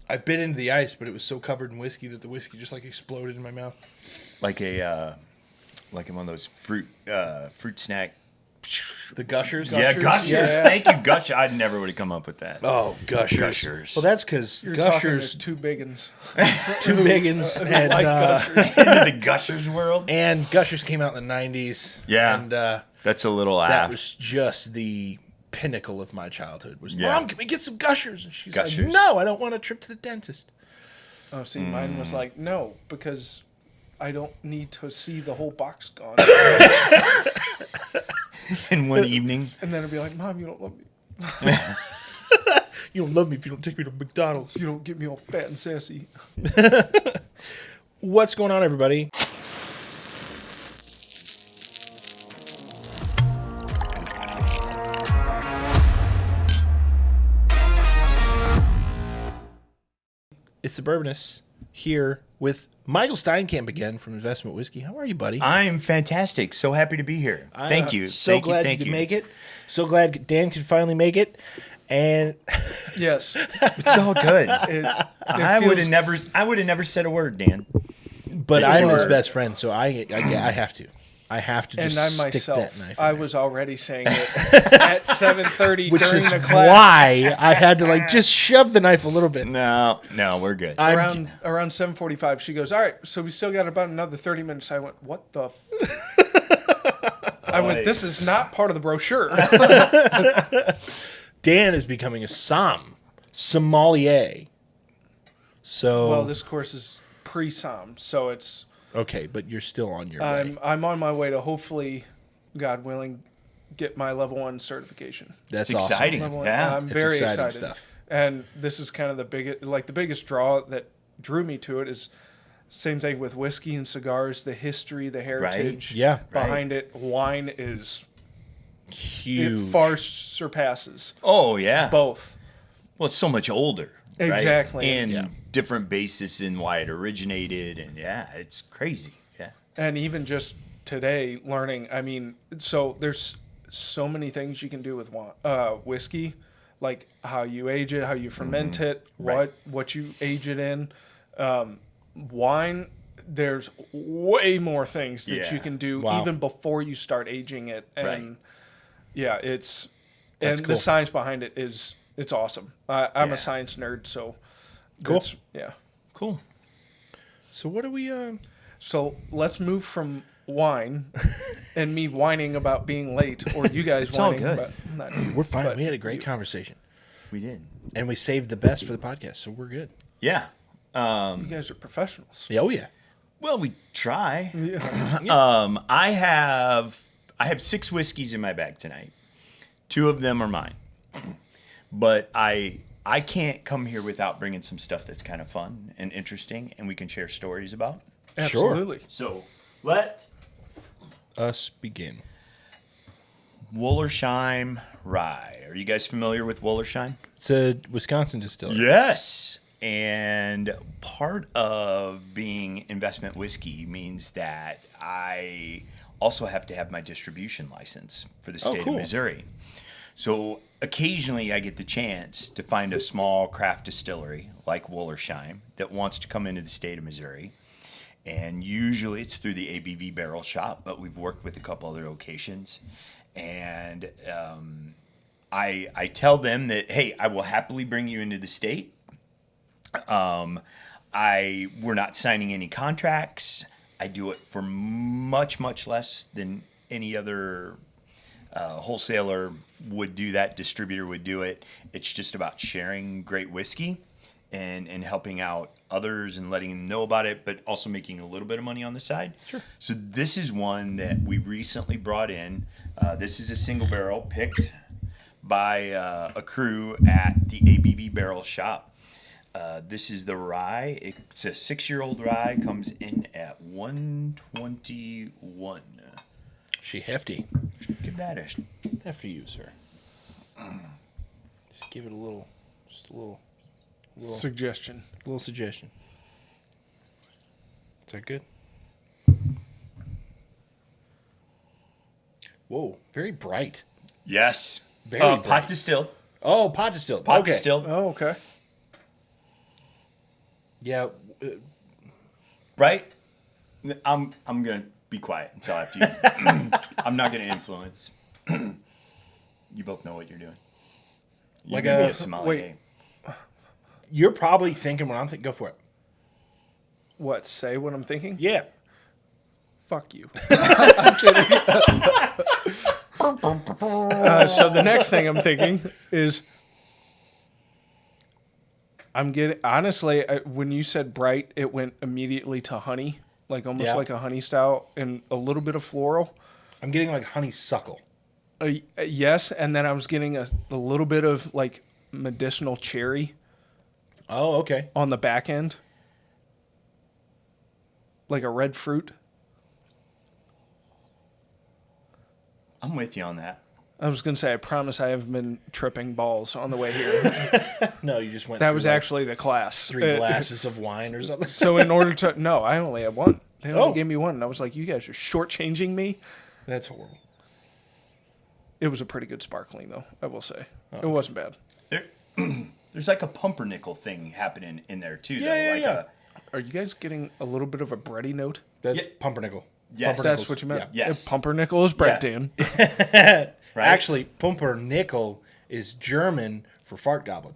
I bit into the ice, but it was so covered in whiskey that the whiskey just like exploded in my mouth. Like like one of those fruit snack. The Gushers? Yeah, Gushers. Yeah. Thank you, Gushers. I never would have come up with that. Oh, Gushers. Gushers. Well, that's because You're Gushers, talking to two biggins. two biggins, and Gushers. Into the Gushers world. and Gushers came out in the 90s. Yeah. And That's a little that ass. was just the pinnacle of my childhood. Was Yeah. Mom, can we get some Gushers? And she's Gushers. like, no, I don't want a trip to the dentist. Oh, see, mine was like, no, because I don't need to see the whole box gone. In one evening. And then it'd be like, Mom, you don't love me. You don't love me if you don't take me to McDonald's. You don't get me all fat and sassy. What's going on, everybody? It's the Bourbonists here with Michael Steinkamp again from Investment Whiskey. How are you, buddy? I'm fantastic. So happy to be here. Thank you. So glad you could make it. So glad Dan could finally make it. And Yes. It's all good. I would feels- have never said a word, Dan. but It was I'm his hard. best friend, so I have to. I have to And just I stick myself, that knife. I in there. was already saying it at 7:30 Which during is the class. why I had to like just shove the knife a little bit. No, we're good. I'm- Around 7:45, she goes, all right, so we still got about another 30 minutes. I went, what the? I went, this is not part of the brochure. Dan is becoming a sommelier. So Well, this course is pre-som, so it's okay, but you're still on your way. I'm on my way to hopefully, God willing, get my level 1 certification. That's It's exciting. Level one. Yeah, I'm it's very exciting excited. stuff. And this is kind of the biggest draw that drew me to it is same thing with whiskey and cigars, the history, the heritage Yeah. behind it. Wine is Huge. it far surpasses Oh yeah. both. Well, it's so much older. right? Exactly. And Yeah. different basis in why it originated, and yeah, it's crazy. Yeah. And even just today learning, I mean, so there's so many things you can do with whiskey, like how you age it, how you ferment it, Right. what you age it in. Wine, there's way more things that Yeah. you can do Wow. even before you start aging it. And Right. yeah, it's That's and cool. the science behind it is it's awesome. I'm Yeah. a science nerd, so Cool. that's- yeah. Cool. So what are we So let's move from wine and me whining about being late, or you guys It's all whining good. about not you, we're fine. but We had a great you. conversation. We did. And we saved the best for the podcast, so we're good. Yeah. You guys are professionals. Yeah, oh yeah. Well, we try. Yeah. I have 6 whiskeys in my bag tonight. 2 of them are mine. But I can't come here without bringing some stuff that's kind of fun and interesting and we can share stories about. Absolutely. So, let Us begin. Wollersheim Rye. Are you guys familiar with Wollersheim? It's a Wisconsin distillery. Yes. And part of being investment whiskey means that I also have to have my distribution license for the state cool. of Missouri. So occasionally I get the chance to find a small craft distillery like Wollersheim that wants to come into the state of Missouri. And usually it's through the ABV Barrel Shop, but we've worked with a couple other locations. And I tell them that, hey, I will happily bring you into the state. We're not signing any contracts. I do it for much, much less than any other wholesaler would do that, distributor would do it. It's just about sharing great whiskey and helping out others and letting them know about it, but also making a little bit of money on the side. Sure. So this is one that we recently brought in. This is a single barrel picked by a crew at the ABV Barrel Shop. This is the rye. It's a 6-year-old rye. Comes in at 121. She hefty. Give that a Hefty you, sir. Just give it a little Suggestion. suggestion. Is that good? Whoa, very bright. Yes. Very Pot bright. distilled. Oh, pot distilled. Pot Okay. distilled. Oh, okay. Yeah. Right? I'm gonna be quiet until after you. I'm not gonna influence. You both know what you're doing. You're Like gonna be a- a sommelier. wait. You're probably thinking what I'm thinking. Go for it. What? Say what I'm thinking? Yeah. Fuck you. I'm kidding. So the next thing I'm thinking is, I'm getting honestly. When you said bright, it went immediately to honey, like almost Yeah. like a honey style, and a little bit of floral. I'm getting like honeysuckle. Yes, and then I was getting a little bit of like medicinal cherry Oh, okay. on the back end, like a red fruit. I'm with you on that. I was gonna say, I promise I haven't been tripping balls on the way here. No, you just went. That through, was like, actually the class. 3 glasses of wine or something. So in order to no, I only had one. They only Oh. gave me one, and I was like, "You guys are shortchanging me." That's horrible. It was a pretty good sparkling, though. I will say it wasn't bad. There, there's like a pumpernickel thing happening in there too. Yeah, though. yeah, like yeah. Are you guys getting a little bit of a bready note? That's Yeah. pumpernickel. Yes. That's what you meant. Yeah. Yes. Pumpernickel is bread, Yeah. Dan. Right? Actually, pumpernickel is German for fart goblin.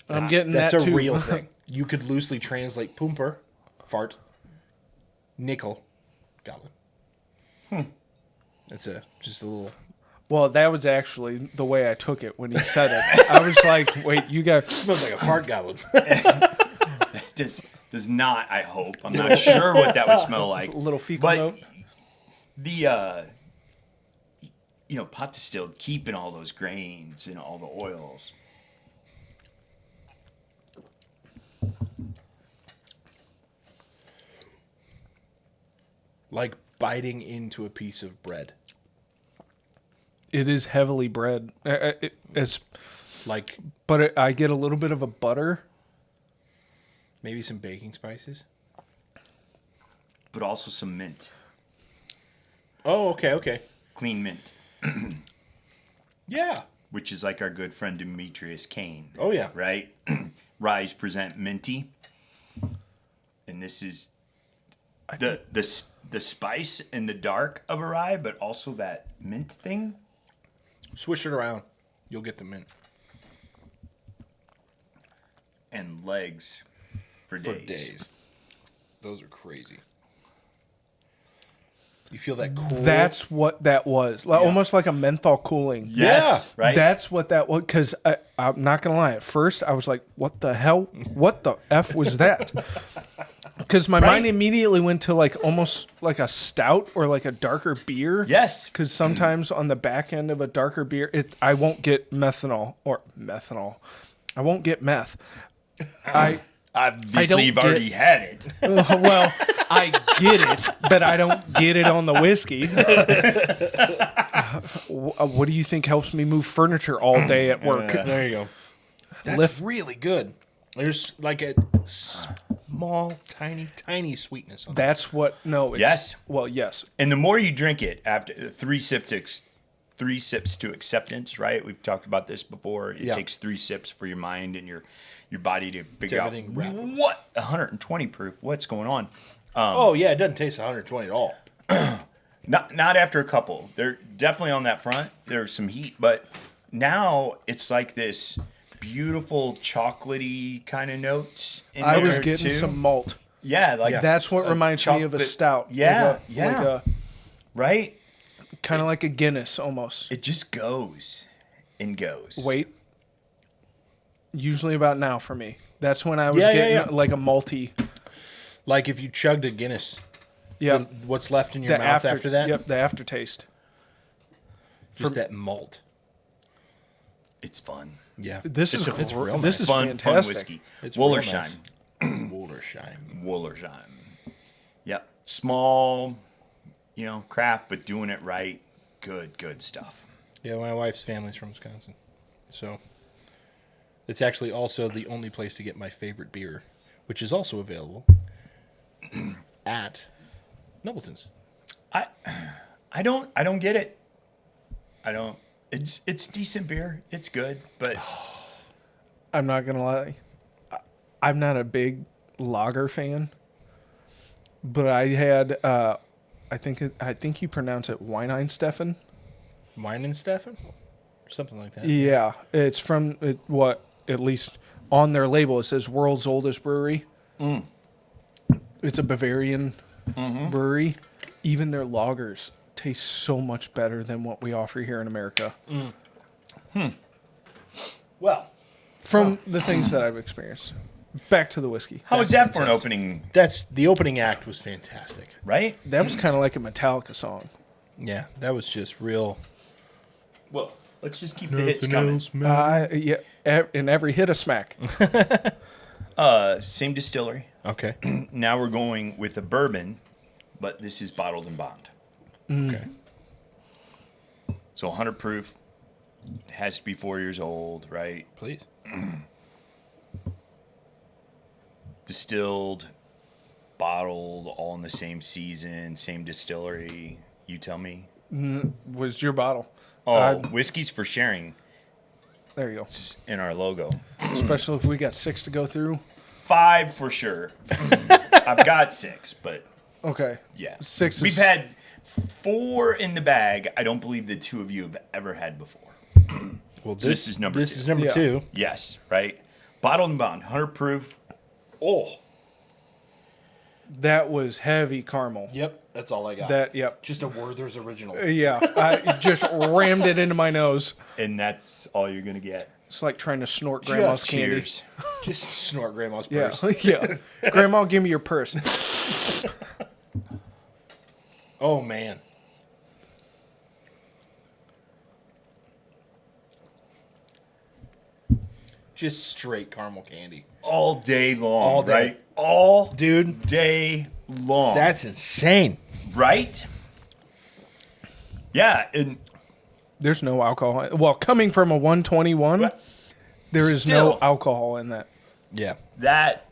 I'm getting That's that a too. real thing. You could loosely translate pumper, fart, nickel, goblin. That's just a little. Well, that was actually the way I took it when he said it. I was like, "Wait, you got." Smells like a fart goblin. Does not. I hope. I'm not sure what that would smell like. A little fecal But note. the pot distilled, keeping all those grains and all the oils. Like biting into a piece of bread. It is heavily bread. It's, Like but I get a little bit of a butter. maybe some baking spices. But also some mint. Oh, okay, okay. Clean mint. Yeah. Which is like our good friend Demetrius Kane. Oh, yeah. Right? Ryes present minty. And this is the spice and the dark of a rye, but also that mint thing. Swish it around. You'll get the mint. And legs for days. For days. Those are crazy. You feel that cool. That's what that was. Like, Yeah. Almost like a menthol cooling. Yes. Yeah. Right? That's what that was. Because I'm not going to lie. At first, I was like, what the hell? What the F was that? Because my mind immediately went to like almost like a stout or like a darker beer. Yes. Because sometimes on the back end of a darker beer, I won't get methanol. I won't get meth. Obviously, you've already had it. Well, I get it, but I don't get it on the whiskey. What do you think helps me move furniture all day at work? There you go. That's really good. There's like a small, tiny sweetness on it. That's what. No. It's, Yes. Well, yes. And the more you drink it, after three sips to acceptance, right? We've talked about this before. It Yeah. takes 3 sips for your mind and your body to figure out everything rapid. what 120 proof. What's going on? Oh, yeah, it doesn't taste 120 at all. Not after a couple. They're definitely on that front. There's some heat, but now it's like this beautiful chocolatey kind of notes. In I was there, getting too. some malt. Yeah, like That's what reminds me of a chocolate- stout. Yeah, Like a right. kind of like a Guinness almost. It just goes and goes. Wait. Usually about now for me. That's when I was Yeah, getting yeah. like a malty. Like if you chugged a Guinness, Yeah. what's left in your mouth after that? Yep, the aftertaste. Just that malt. It's fun. Yeah. This is it's real this is Fun fantastic. whiskey. It's real Wollersheim. Wollersheim. Wollersheim. Yep. Small, craft, but doing it right. Good stuff. Yeah, my wife's family's from Wisconsin. So it's actually also the only place to get my favorite beer, which is also available at Nobleton's. I don't get it. I don't. It's decent beer. It's good, but I'm not gonna lie. I'm not a big lager fan, but I had. I think you pronounce it Weinsteffen. Wine and Stefan? Or something like that. Yeah, it's from what at least on their label it says world's oldest brewery. It's a Bavarian brewery. Even their lagers taste so much better than what we offer here in America. Well, From the things that I've experienced. Back to the whiskey. how was that for an opening? the opening act was fantastic. Right? That was kind of like a Metallica song. Yeah, that was just real. Well, let's just keep the hits coming. Yeah, in every hit a smack. Same distillery. Okay. Now we're going with a bourbon, but this is bottled and bond. Okay. So 100 proof. It has to be 4 years old, right? Please. Distilled, bottled, all in the same season, same distillery. You tell me. Was your bottle. Oh, whiskey's for sharing. There you go. It's in our logo. Especially if we got 6 to go through. 5 for sure. I've got 6, but Okay. yeah. 6 is... We've had 4 in the bag. I don't believe the 2 of you have ever had before. Well, This is number 2. This is number Yeah. 2. Yes, right? Bottled and bond, 100 proof. Oh, That was heavy caramel. Yep, that's all I got. Yep. Just a Werther's original. Yeah, I just rammed it into my nose. and that's all you're going to get. It's like trying to snort grandma's candy. Cheers. Just snort grandma's Yeah, purse. yeah. Grandma, give me your purse. Oh man. Just straight caramel candy. All day long, All day. right? All Dude, day long. that's insane. right? Yeah, and There's no alcohol. Well, coming from a 121, there is no Still. alcohol in that. Yeah. that,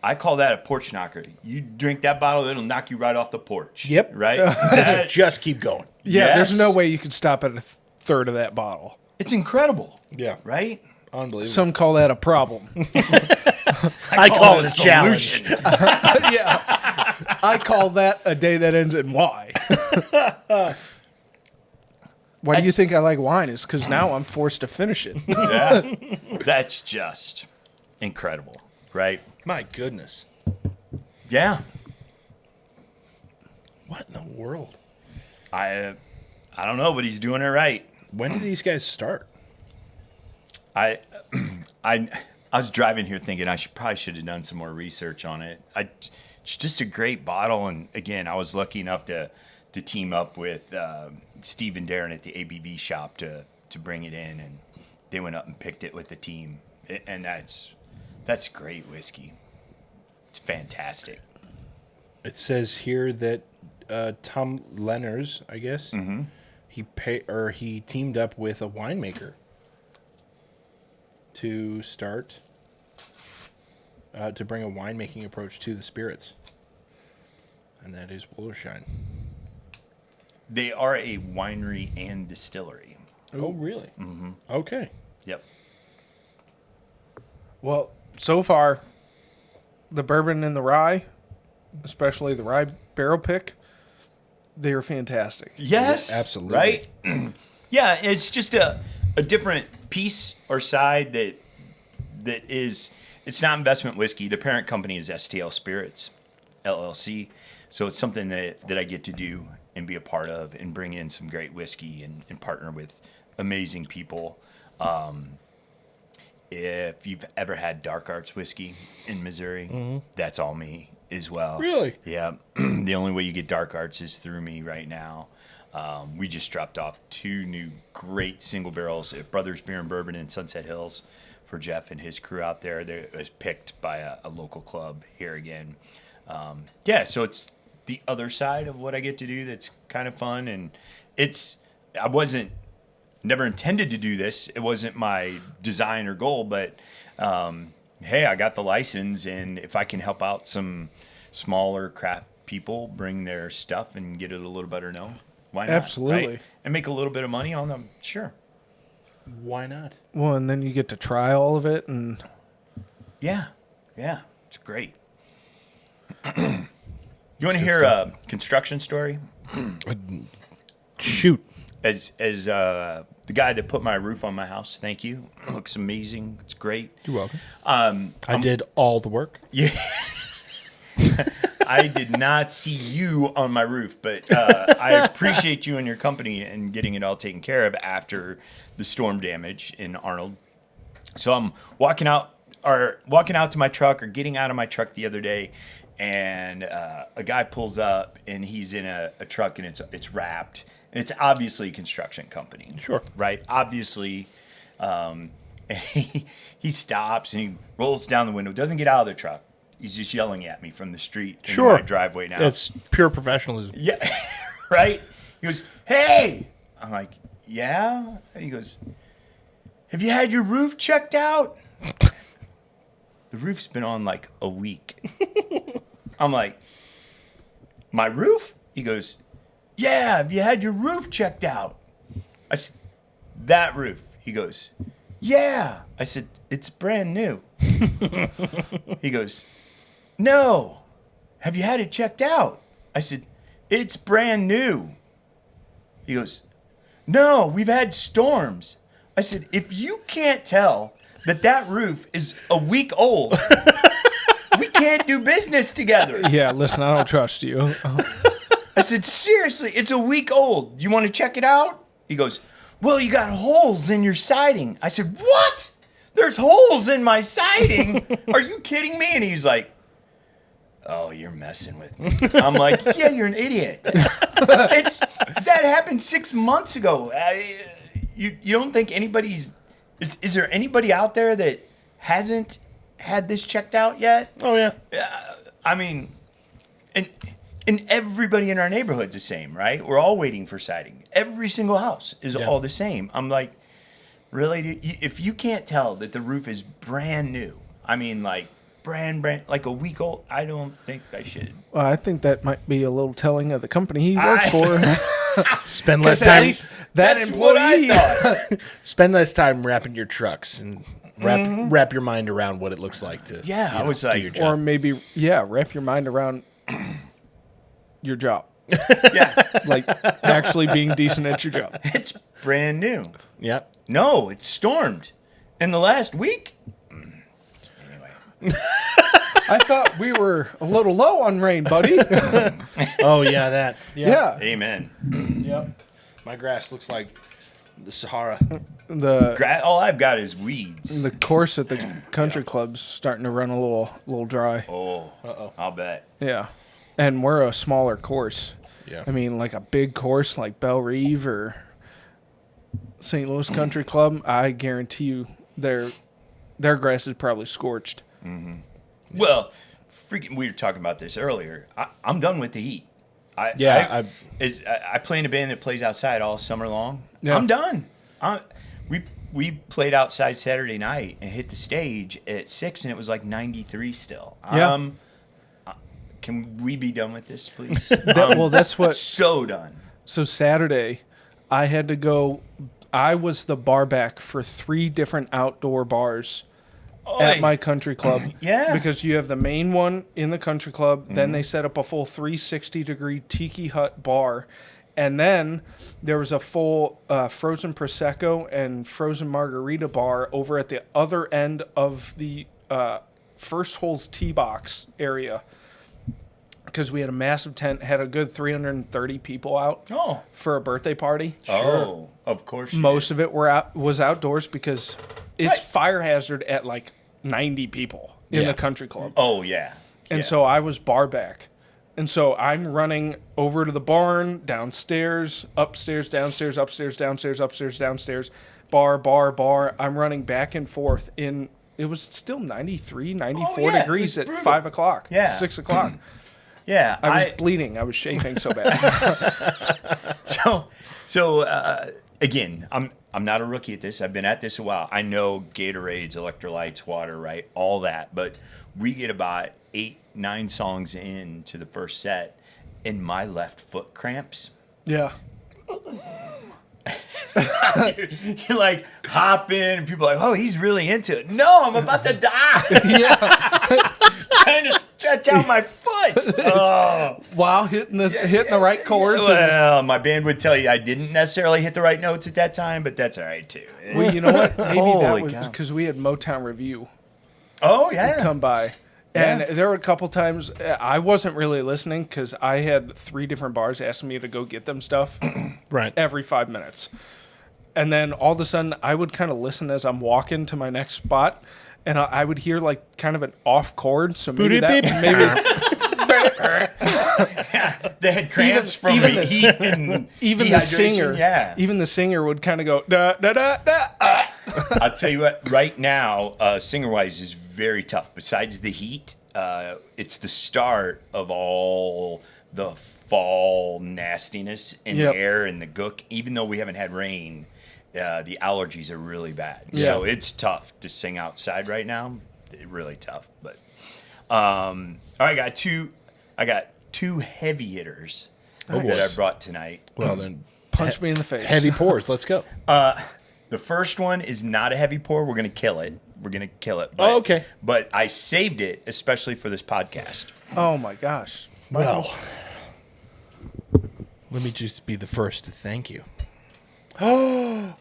I call that a porch knocker. You drink that bottle, it'll knock you right off the porch. Yep. Right? That- Just keep going. Yeah, Yes. there's no way you could stop at a third of that bottle. it's incredible, Yeah. right? Unbelievable. Some call that a problem. I call it a challenge. solution. Yeah. I call that a day that ends in Y. Why do you think I like wine? Is because now I'm forced to finish it. Yeah. That's just incredible, right? My goodness. Yeah. What in the world? I don't know, but he's doing it right. When did these guys start? I was driving here thinking I probably should have done some more research on it. It's just a great bottle, and again, I was lucky enough to team up with Steve and Darren at the ABV shop to bring it in, and they went up and picked it with the team, and that's great whiskey. It's fantastic. It says here that Tom Lenners, I guess, he teamed up with a winemaker to start to bring a winemaking approach to the spirits, and that is Wollersheim. They are a winery and distillery. Oh, really? Mm-hmm. Okay. Yep. Well, so far, the bourbon and the rye, especially the rye barrel pick, they are fantastic. Yes, absolutely. Right? Yeah, it's just a different piece or side that is, it's not investment whiskey. The parent company is STL Spirits, LLC. So it's something that I get to do and be a part of and bring in some great whiskey and partner with amazing people. If you've ever had Dark Arts whiskey in Missouri, that's all me as well. Really? Yeah. The only way you get Dark Arts is through me right now. We just dropped off 2 new great single barrels at Brothers Beer and Bourbon in Sunset Hills for Jeff and his crew out there. It was picked by a local club here again. Yeah, so it's the other side of what I get to do that's kind of fun. And I wasn't never intended to do this. It wasn't my design or goal, but hey, I got the license, and if I can help out some smaller craft people bring their stuff and get it a little better known, Why not? Absolutely. Right? And make a little bit of money on them. Sure. Why not? Well, and then you get to try all of it, and Yeah. Yeah. It's great. You want to hear a construction story? Shoot. As the guy that put my roof on my house, thank you. It looks amazing. It's great. You're welcome. I did all the work. Yeah. I did not see you on my roof, but I appreciate you and your company and getting it all taken care of after the storm damage in Arnold. So I'm walking out to my truck or getting out of my truck the other day, and a guy pulls up and he's in a truck and it's wrapped. And it's obviously a construction company. Sure. Right? Obviously. And he stops and he rolls down the window, doesn't get out of the truck. He's just yelling at me from the street in my driveway now. It's pure professionalism. Yeah, right? He goes, hey! I'm like, yeah? And he goes, have you had your roof checked out? The roof's been on like a week. I'm like, my roof? He goes, yeah, have you had your roof checked out? I said, that roof. He goes, yeah. I said, it's brand new. He goes, no. Have you had it checked out? I said, it's brand new. He goes, no, we've had storms. I said, if you can't tell that roof is a week old, we can't do business together. yeah, listen, I don't trust you. I said, seriously, it's a week old. You want to check it out? He goes, well, you got holes in your siding. I said, what? There's holes in my siding? Are you kidding me? And he's like, oh, you're messing with me. I'm like, yeah, you're an idiot. That happened 6 months ago. You don't think anybody's... Is there anybody out there that hasn't had this checked out yet? Oh, yeah. I mean, and everybody in our neighborhood's the same, right? We're all waiting for siding. Every single house is all the same. I'm like, really? If you can't tell that the roof is brand new, I mean, like, brand, like a week old, I don't think I should. Well, I think that might be a little telling of the company he works for. Spend less 'Cause at time. least that That's what I employee. thought. Spend less time wrapping your trucks and wrap your mind around what it looks like to. Yeah, I was do like- your Or job. maybe, wrap your mind around your job. Yeah, Like actually being decent at your job. it's brand new. Yep. No, it's stormed in the last week. Anyway, I thought we were a little low on rain, buddy. Oh yeah, that. Yeah. amen. Yep. My grass looks like the Sahara. All I've got is weeds. The course at the country club's starting to run a little dry. Oh, I'll bet. Yeah. And we're a smaller course. Yeah. I mean, like a big course like Belle Reve or St. Louis Country Club, I guarantee you their grass is probably scorched. Well, we were talking about this earlier. I'm done with the heat. I play in a band that plays outside all summer long. Yeah. I'm done. We played outside Saturday night and hit the stage at 6, and it was like 93 still. Yeah. Can we be done with this, please? That's what. So done. So Saturday, I had to go. I was the bar back for 3 different outdoor bars at my country club. Yeah. Because you have the main one in the country club, then they set up a full 360-degree tiki hut bar, and then there was a full frozen Prosecco and frozen margarita bar over at the other end of the first hole's tee box area. Because we had a massive tent, had a good 330 people out for a birthday party. Oh, of course. Most of it was outdoors because it's fire hazard at like 90 people in the country club. Oh, yeah. And so I was bar back. And so I'm running over to the barn, downstairs, upstairs, downstairs, upstairs, downstairs, upstairs, downstairs, bar. I'm running back and forth in, it was still 93, 94 degrees at 5 o'clock, 6 o'clock. Yeah. I was bleeding. I was chafing so bad. So again, I'm not a rookie at this. I've been at this a while. I know Gatorades, electrolytes, water, right? All that. But we get about 8-9 songs into the first set, and my left foot cramps. Yeah. You're like hop in, and people are like, "Oh, he's really into it." No, I'm about to die. Trying to stretch out my foot. Oh. While hitting the right chords. Well, my band would tell you I didn't necessarily hit the right notes at that time, but that's all right too. Well, you know what? Maybe that Holy was cow. because we had Motown Review Oh yeah. come by. And there were a couple times I wasn't really listening because I had 3 different bars asking me to go get them stuff Right. every 5 minutes. And then all of a sudden, I would kind of listen as I'm walking to my next spot, and I would hear like kind of an off chord. So maybe that They had cramps from even the the- heat and even the dehydration. singer, Yeah. even the singer would kind of go da da da da. I'll tell you what. Right now, singer-wise, is very tough. Besides the heat, it's the start of all the fall nastiness in Yep. the air and the gook. Even though we haven't had rain, the allergies are really bad. Yeah. So it's tough to sing outside right now. Really tough. But all right, I got two heavy hitters that I brought tonight. Well, then, Punch me in the face. heavy pours. Let's go. The first one is not a heavy pour. We're gonna kill it. But, Oh, okay. But I saved it especially for this podcast. Oh my gosh. Well, let me just be the first to thank you. Do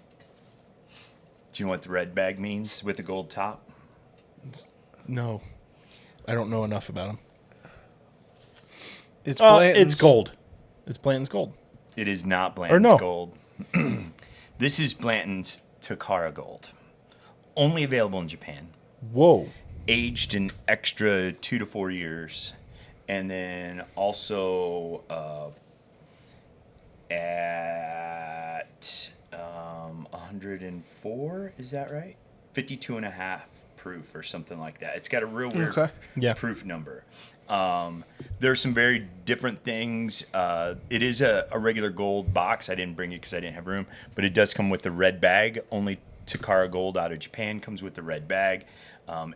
you know what the red bag means with the gold top? No, I don't know enough about them. It's It's gold. It's Blanton's gold. It is not Blanton's no. gold. This is Blanton's Takara Gold. Only available in Japan. Whoa. Aged an extra 2 to 4 years. And then also at 104, is that right? 52 and a half proof or something like that. It's got a real weird Okay. proof number. There's some very different things. It is a regular gold box. I didn't bring it because I didn't have room, but it does come with the red bag. Only Takara Gold out of Japan comes with the red bag.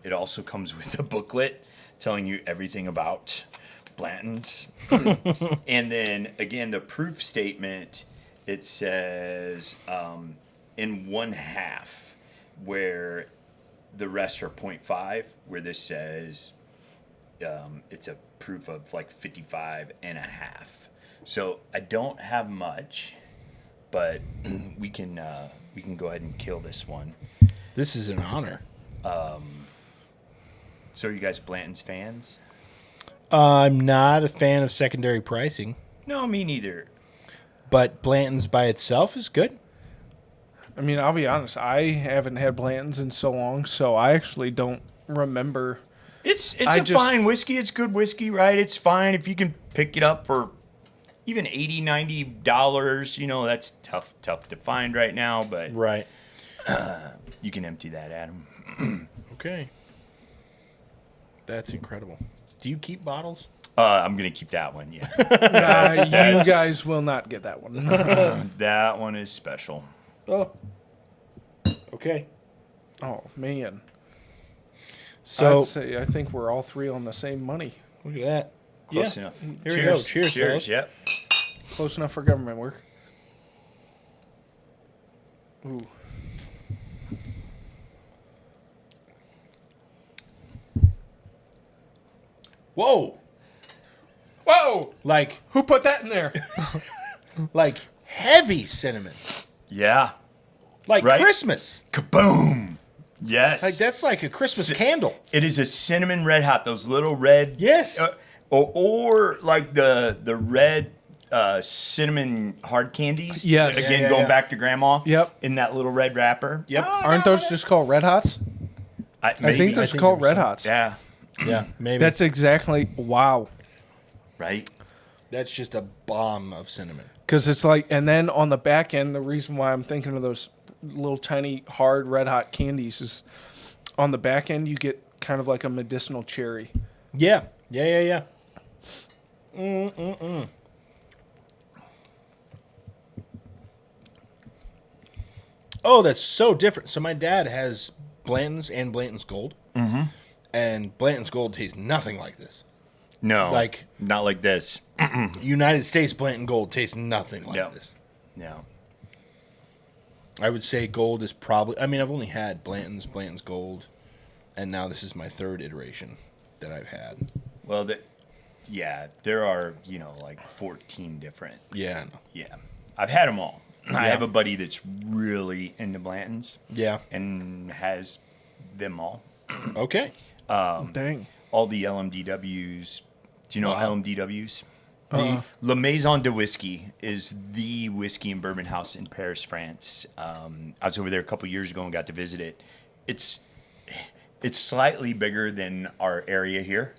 It also comes with a booklet telling you everything about Blanton's. And then again, the proof statement, it says in 1/2, where the rest are 0.5, where this says it's a proof of like 55 and a half. So I don't have much, but we can go ahead and kill this one. This is an honor. So are you guys Blanton's fans? I'm not a fan of secondary pricing, No, me neither. but Blanton's by itself is good. I mean, I'll be honest. I haven't had Blanton's in so long, so I actually don't remember. It's I a just- fine whiskey. It's good whiskey, right? It's fine if you can pick it up for even $80, $90. You know, that's tough to find right now, but Right. you can empty that, Adam. Okay. That's incredible. Do you keep bottles? I'm going to keep that one, yeah. You guys will not get that one. That one is special. Oh. Okay. Oh man. So I'd say I think we're all 3 on the same money. look at that. Close Yeah. enough. Here we go. Cheers, fellas. Yep. Close enough for government work. Ooh. Whoa. Whoa! Like Who put that in there? heavy cinnamon. Yeah. Like Right. Christmas. Kaboom. Yes. Like that's like a Christmas candle. It is a cinnamon red hot. Those little red. Yes. Or like the red cinnamon hard candies. Yes. Again, Yeah, going yeah. back to Grandma. Yep. In that little red wrapper. Yep. Aren't those just called Red Hots? I think those are called Red Hots. Yeah. Yeah, maybe. That's exactly wow. Right. That's just a bomb of cinnamon. Because it's like, and then on the back end, the reason why I'm thinking of those little tiny hard Red Hot candies is on the back end you get kind of like a medicinal cherry. Yeah. Yeah. Oh, that's so different. So my dad has Blanton's and Blanton's Gold. Mm-hmm. And Blanton's Gold tastes nothing like this. No. Like- not like this. United States Blanton Gold tastes nothing like Yeah. this. Yeah. I would say gold is probably. I mean, I've only had Blanton's gold, and now this is my third iteration that I've had. Well, there are, like 14 different. Yeah, I know. Yeah. I've had them all. I Yeah. have a buddy that's really into Blanton's Yeah. and has them all. Okay. Dang. All the LMDWs. Do you know Wow. LMDWs? The La Maison de Whiskey is the whiskey and bourbon house in Paris, France. I was over there a couple years ago and got to visit it. It's slightly bigger than our area here.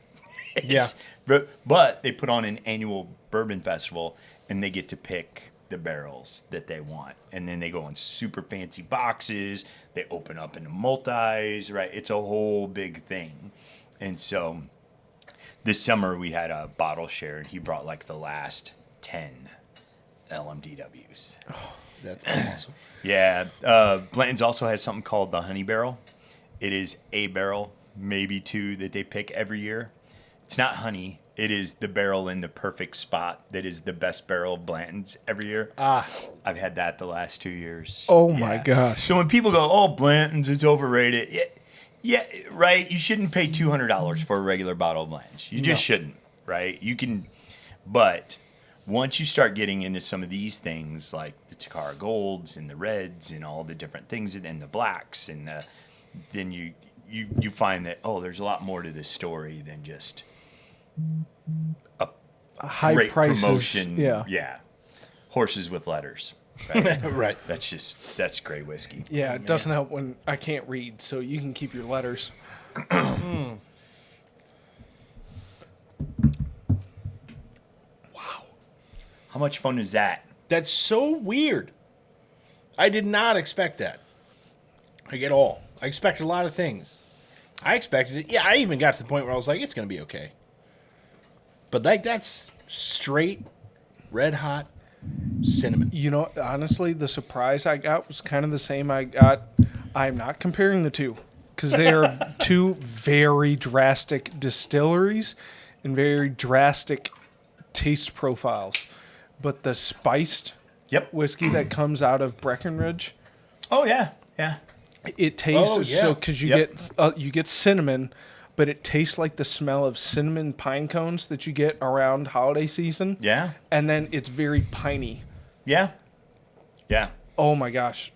Yeah. But they put on an annual bourbon festival, and they get to pick the barrels that they want. And then they go in super fancy boxes. They open up into multis, right? It's a whole big thing. And so this summer we had a bottle share, and he brought like the last 10 LMDWs. That's awesome. Yeah. Blanton's also has something called the Honey Barrel. It is a barrel, maybe two, that they pick every year. It's not honey. It is the barrel in the perfect spot that is the best barrel of Blanton's every year. I've had that the last 2 years. Oh, my gosh. So when people go, oh, Blanton's, it's overrated. Yeah, right. You shouldn't pay $200 for a regular bottle of Blanton's. You just shouldn't, right? You can, but once you start getting into some of these things like the Takara Golds and the Reds and all the different things and the Blacks, and then you find that, oh, there's a lot more to this story than just a High great prices. promotion. Yeah. Horses with letters. Right? Right. That's great whiskey. Yeah, it doesn't help when I can't read, so you can keep your letters. How much fun is that? That's so weird. I did not expect that. Like at all. I expected a lot of things. I expected it. Yeah, I even got to the point where I was like, it's going to be okay. But like that's straight red hot cinnamon. You know, honestly, the surprise I got was kind of the same I got. I'm not comparing the two because they are two very drastic distilleries and very drastic taste profiles. But the spiced whiskey that comes out of Breckenridge, Oh yeah, yeah. it tastes Oh, yeah. so because you get cinnamon, but it tastes like the smell of cinnamon pine cones that you get around holiday season. Yeah. And then it's very piney. Yeah. Yeah. Oh my gosh.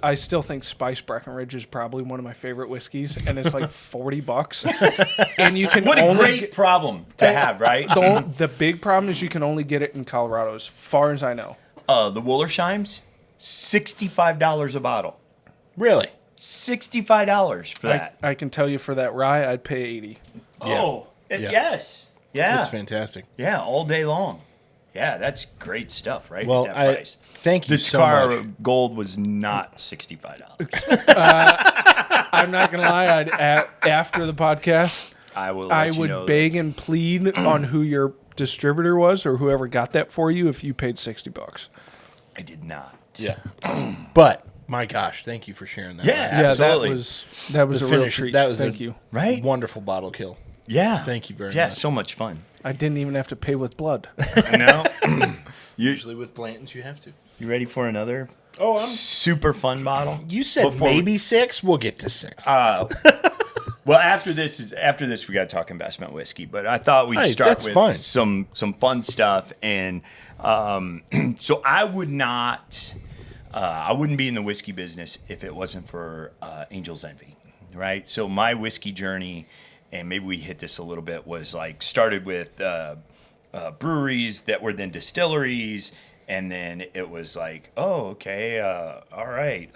I still think Spice Breckenridge is probably one of my favorite whiskeys, and it's like $40. And you can What a only great problem to have, right? the big problem is you can only get it in Colorado, as far as I know. The Wollersheim's, $65 a bottle. Really? $65 for that. I can tell you for that rye, I'd pay 80. Oh, Yeah. yes. Yeah. It's fantastic. Yeah, all day long. Yeah, that's great stuff, right? Well, at that price. thank you The so Takara much. Gold was not $65. I'm not going to lie, after the podcast, I will. I let you would know beg and plead on who your distributor was or whoever got that for you if you paid $60. that I did not. Yeah. But my gosh, thank you for sharing that. Yeah. Yeah, Absolutely. that was The a real finish, treat. that was Thank a you. Right? wonderful bottle kill. Yeah. Thank you very Yeah, much. so much fun. I didn't even have to pay with blood. You know? Usually with Blanton's, you have to. You ready for another Oh, super fun bottle? you said Before we- maybe 6. We'll get to 6. Well, after this we got to talk investment whiskey, but I thought we'd Hey, start that's with fine. some fun stuff. And so I wouldn't be in the whiskey business if it wasn't for Angel's Envy, right? So my whiskey journey, and maybe we hit this a little bit, was like started with breweries that were then distilleries, and then it was like, oh, okay, all right,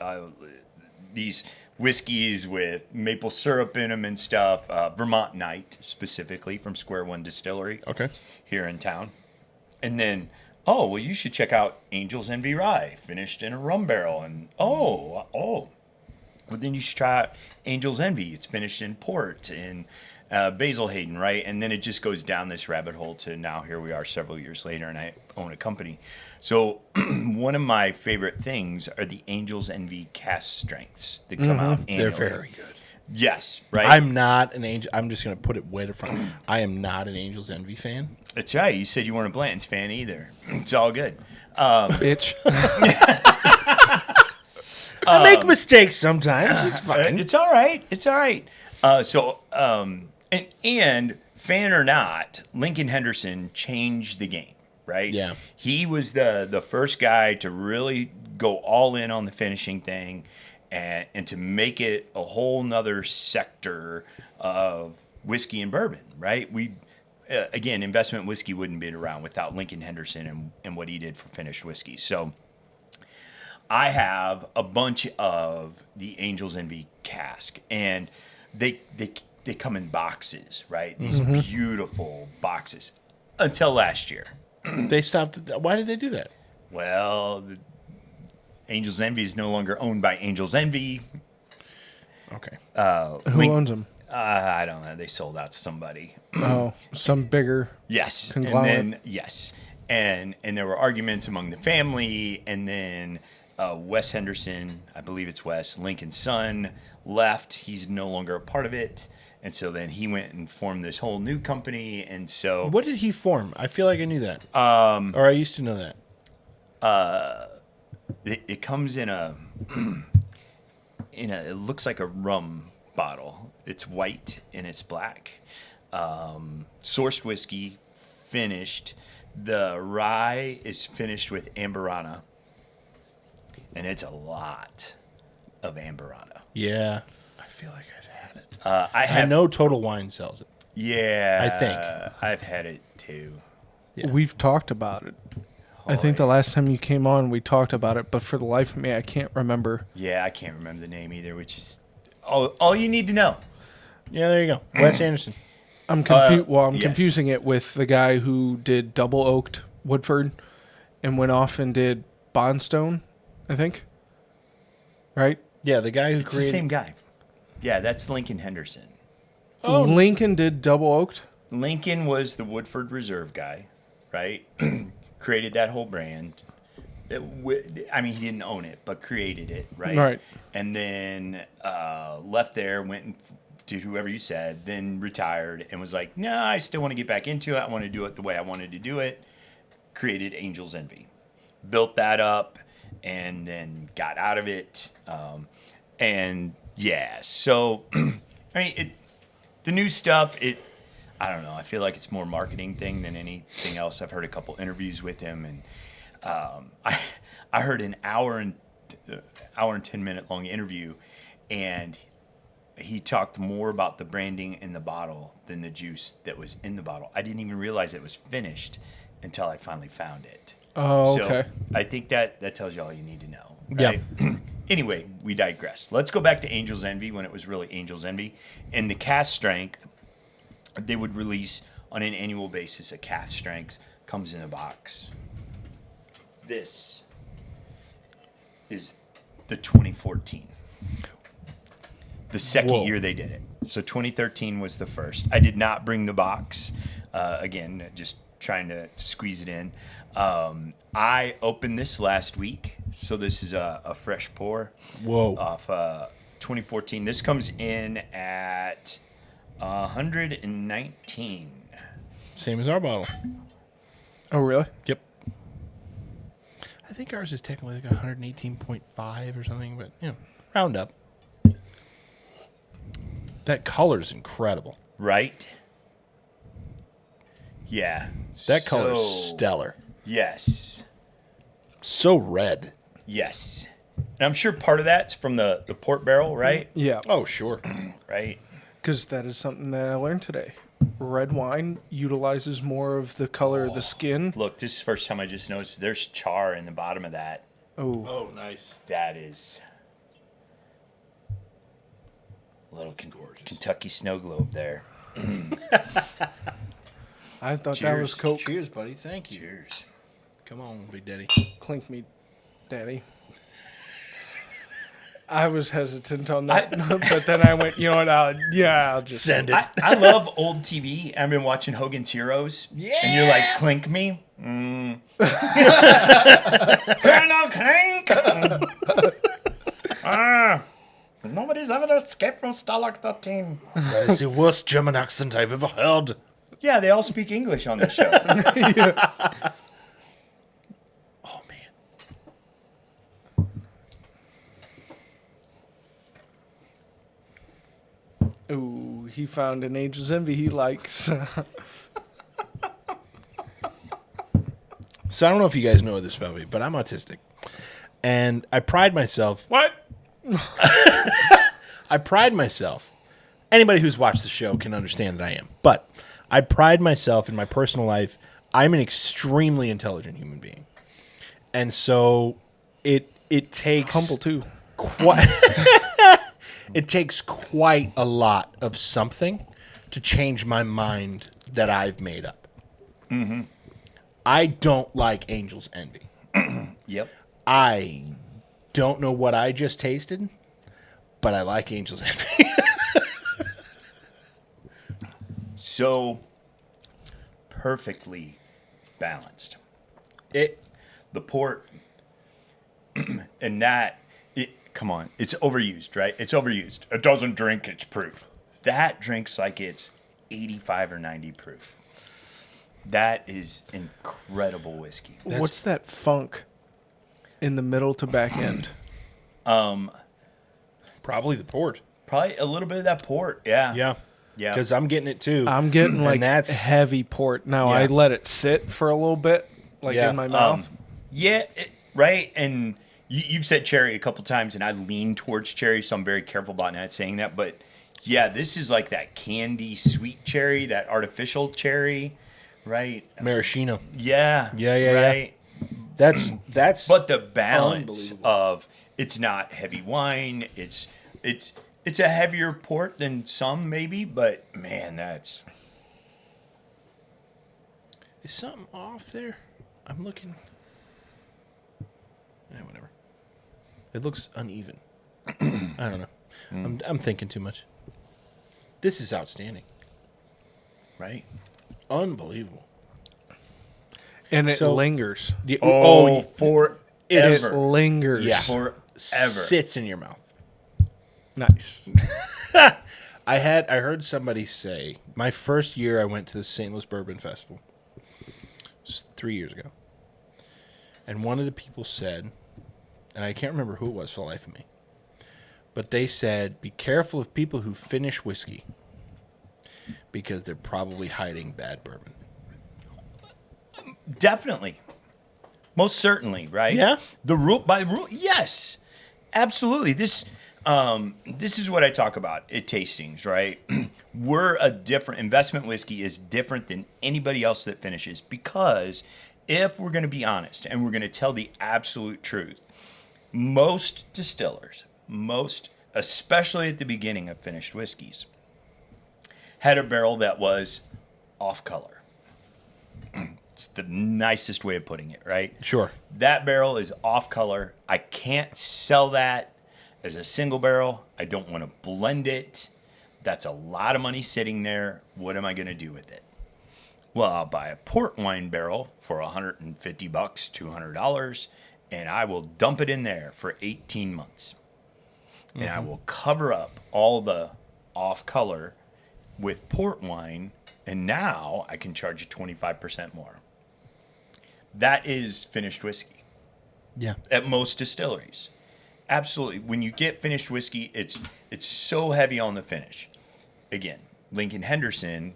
these whiskeys with maple syrup in them and stuff. Vermont Night, specifically from Square One Distillery. Okay. Here in town. And then, oh, well, you should check out Angel's Envy Rye, finished in a rum barrel. And, well, then you should try out Angel's Envy. It's finished in port and Basil Hayden, right? And then it just goes down this rabbit hole to now here we are several years later, and I own a company. So one of my favorite things are the Angel's Envy cast strengths that come out annually. They're very good. Yes, right. I'm not an Angel. I'm just going to put it way to front. I am not an Angels Envy fan. That's right. You said you weren't a Blanton's fan either. It's all good. Bitch. I make mistakes sometimes. It's fine. It's all right. It's all right. And fan or not, Lincoln Henderson changed the game, right? Yeah. He was the first guy to really go all in on the finishing thing and to make it a whole nother sector of whiskey and bourbon, right? Again, investment whiskey wouldn't be around without Lincoln Henderson and what he did for finished whiskey. So I have a bunch of the Angel's Envy cask, and they come in boxes, right? These beautiful boxes. Until last year. They stopped. Why did they do that? Well, the Angel's Envy is no longer owned by Angel's Envy. Okay. Who owns them? I don't know. They sold out to somebody. Oh, some bigger. Yes. Conglomerate. And then, yes. And there were arguments among the family, and then Wes Henderson, I believe it's Wes, Lincoln's son, left. He's no longer a part of it. And so then he went and formed this whole new company. And so What did he form? I feel like I knew that. Or I used to know that. it comes in a it looks like a rum bottle. It's white and it's black. Sourced whiskey, finished. The rye is finished with Amberana. And it's a lot of Amberana. Yeah. I feel like I've had it. I I know Total Wine sells it. Yeah. I think. I've had it too. Yeah. We've talked about it. I think the last time you came on, we talked about it, but for the life of me, I can't remember. Yeah, I can't remember the name either, which is all you need to know. Yeah, there you go. Wes Anderson. I'm yes. confusing it with the guy who did Double Oaked Woodford and went off and did Bondstone, I think. Right? Yeah, the guy who It's the created. same guy. Yeah, that's Lincoln Henderson. Oh, Lincoln did Double Oaked. Lincoln was the Woodford Reserve guy, right? Created that whole brand. I mean, he didn't own it, but created it, right? Right. And then left there, went to whoever you said, then retired and was like, no, I still want to get back into it. I want to do it the way I wanted to do it. Created Angel's Envy. Built that up and then got out of it. And yeah, so, I mean, the new stuff, I don't know. I feel like it's more marketing thing than anything else. I've heard a couple interviews with him, and I heard an hour and 10-minute long interview, and he talked more about the branding in the bottle than the juice that was in the bottle. I didn't even realize it was finished until I finally found it. Oh, So okay. I think that tells you all you need to know. Right? Yeah. Anyway, we digress. Let's go back to Angel's Envy when it was really Angel's Envy. And the cask strength, they would release on an annual basis a cask strength, comes in a box. This is the 2014. The second Whoa. year they did it. So 2013 was the first. I did not bring the box. Again, just trying to squeeze it in. I opened this last week. So this is a fresh pour. Whoa. Off 2014. This comes in at 119. Same as our bottle. Oh, really? Yep. I think ours is technically like 118.5 or something, but round up. That color's incredible. Right? Yeah. That color's So- stellar. Yes. So red. Yes. And I'm sure part of that's from the port barrel, right? Yeah. Oh, sure. Right. Because that is something that I learned today. Red wine utilizes more of the color of the skin. Look, this is the first time I just noticed there's char in the bottom of that. Oh, Oh, nice. That is a little Kentucky snow globe there. I thought that Cheers. was Coke. Cheers, buddy. Thank you. Cheers. Come on, Big Daddy. Clink me, Daddy. I was hesitant on that, but then I went, you know what? I'll just Send it. I love old TV. I've been watching Hogan's Heroes. Yeah. And you're like, clink me. Can I clink? Nobody's guys have escaped from Stalag 13. That is the worst German accent I've ever heard. Yeah, they all speak English on the show. Oh, man. Ooh, he found an Angel's Envy he likes. So I don't know if you guys know this about me, but I'm autistic. And I pride myself. What? I pride myself. Anybody who's watched the show can understand that I am. But I pride myself in my personal life. I'm an extremely intelligent human being. And so it takes Humble too. quite it takes quite a lot of something to change my mind that I've made up. Mm-hmm. I don't like Angel's Envy. Yep. I don't know what I just tasted, but I like Angel's Envy. So perfectly balanced. The port and that come on, it's overused, right? It's overused. It doesn't drink its proof. That drinks like it's 85 or 90 proof. That is incredible whiskey. What's that funk in the middle to back end? Probably the port. Probably a little bit of that port. Yeah. Yeah. Yeah. Because I'm getting it too. I'm getting And like that's heavy port. Now I Yeah. let it sit for a little bit, like Yeah. in my mouth. Yeah, right. And you've said cherry a couple times, and I lean towards cherry, so I'm very careful about not saying that. But yeah, this is like that candy sweet cherry, that artificial cherry, right? maraschino. Yeah. Yeah. Right. That's But the balance Unbelievable. of it's not heavy wine. It's a heavier port than some maybe, but man, that's is something off there? I'm looking. Yeah, whatever. It looks uneven. I don't know. I'm thinking too much. This is outstanding. right. Unbelievable. And it So- lingers. Forever. It lingers. Yeah. Forever. Sits in your mouth. Nice. I heard somebody say my first year I went to the St. Louis Bourbon Festival. It was 3 years ago. And one of the people said, and I can't remember who it was for the life of me, but they said, be careful of people who finish whiskey because they're probably hiding bad bourbon. Definitely. Most certainly, right? Yeah? By the rule, yes. Absolutely. This is what I talk about at tastings, right? We're a different investment whiskey is different than anybody else that finishes because if we're going to be honest and we're going to tell the absolute truth, most distillers, especially at the beginning of finished whiskeys, had a barrel that was off color. It's the nicest way of putting it, right? Sure. That barrel is off color. I can't sell that as a single barrel. I don't want to blend it. That's a lot of money sitting there. What am I going to do with it? Well, I'll buy a port wine barrel for $150, $200, and I will dump it in there for 18 months. And I will cover up all the off color with port wine, and now I can charge you 25% more. That is finished whiskey Yeah. at most distilleries. Absolutely. When you get finished whiskey, it's so heavy on the finish. Again, Lincoln Henderson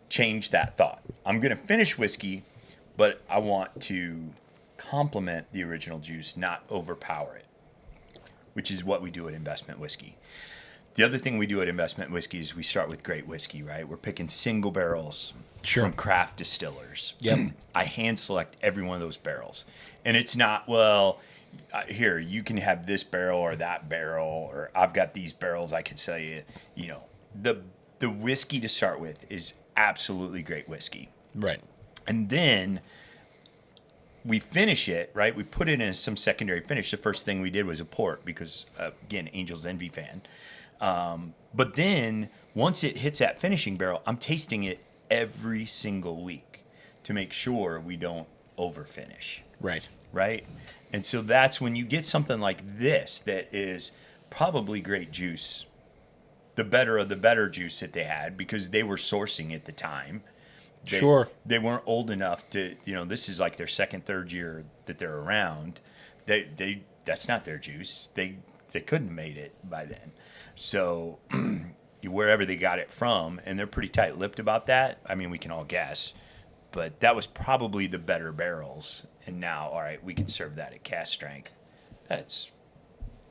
changed that thought. I'm going to finish whiskey, but I want to complement the original juice, not overpower it, which is what we do at Investment Whiskey. The other thing we do at Investment Whiskey is we start with great whiskey, right? We're picking single barrels from craft distillers. Yep. I hand select every one of those barrels. And it's not, well, here, you can have this barrel or that barrel, or I've got these barrels I can sell you. You know, the whiskey to start with is absolutely great whiskey. Right. And then we finish it, right? We put it in some secondary finish. The first thing we did was a port because, again, Angel's Envy fan. But then once it hits that finishing barrel, I'm tasting it every single week to make sure we don't overfinish. Right. Right? And so that's when you get something like this that is probably great juice the better of the better juice that they had because they were sourcing at the time. Sure. They weren't old enough to, this is like their second, third year that they're around. That's not their juice. They couldn't have made it by then. So wherever they got it from, and they're pretty tight-lipped about that. I mean, we can all guess, but that was probably the better barrels. And now, all right, we can serve that at cask strength. That's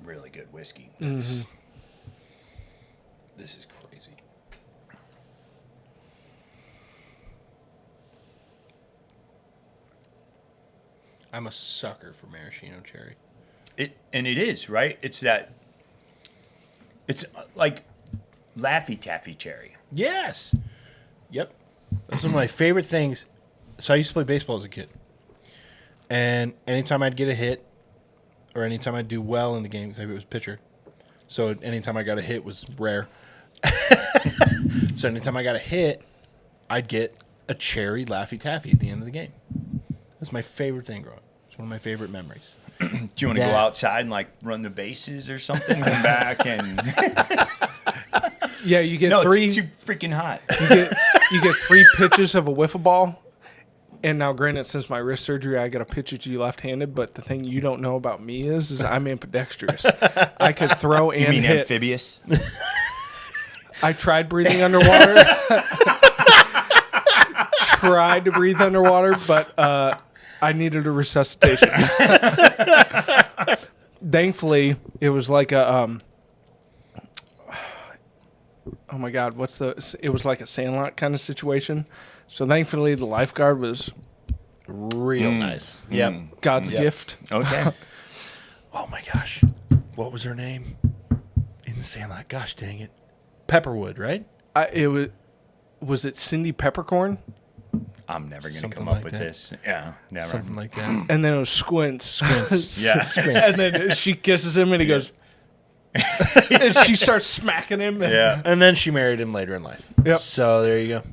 really good whiskey. This is crazy. I'm a sucker for maraschino cherry. It is, right? It's like Laffy Taffy cherry. Yes. Yep. That's one of my favorite things. So I used to play baseball as a kid. And anytime I'd get a hit, or anytime I'd do well in the game, because I was pitcher. So anytime I got a hit was rare. So anytime I got a hit, I'd get a cherry Laffy Taffy at the end of the game. That's my favorite thing growing up. It's one of my favorite memories. Do you want to go outside and like run the bases or something? Come back and Yeah, you get three. It's too freaking hot. You get 3 pitches of a wiffle ball. And now, granted, since my wrist surgery, I got to pitch it to you left-handed. But the thing you don't know about me is I'm ambidextrous. I could throw and You mean hit. amphibious? I tried breathing underwater. Tried to breathe underwater, but I needed a resuscitation. Thankfully, it was like a oh my God, it was like a Sandlot kind of situation. So thankfully, the lifeguard was Real nice. Yep. God's gift. Okay. Oh my gosh. What was her name? In the Sandlot. Gosh dang it. Pepperwood, right? Was it Cindy Peppercorn? I'm never going to Something come up like with that. this. Yeah, never. Something like that. And then it was Squints. Squints. Yeah. Squints. And then she kisses him and he goes, and she starts smacking him. And, Yeah. And then she married him later in life. Yep. So there you go.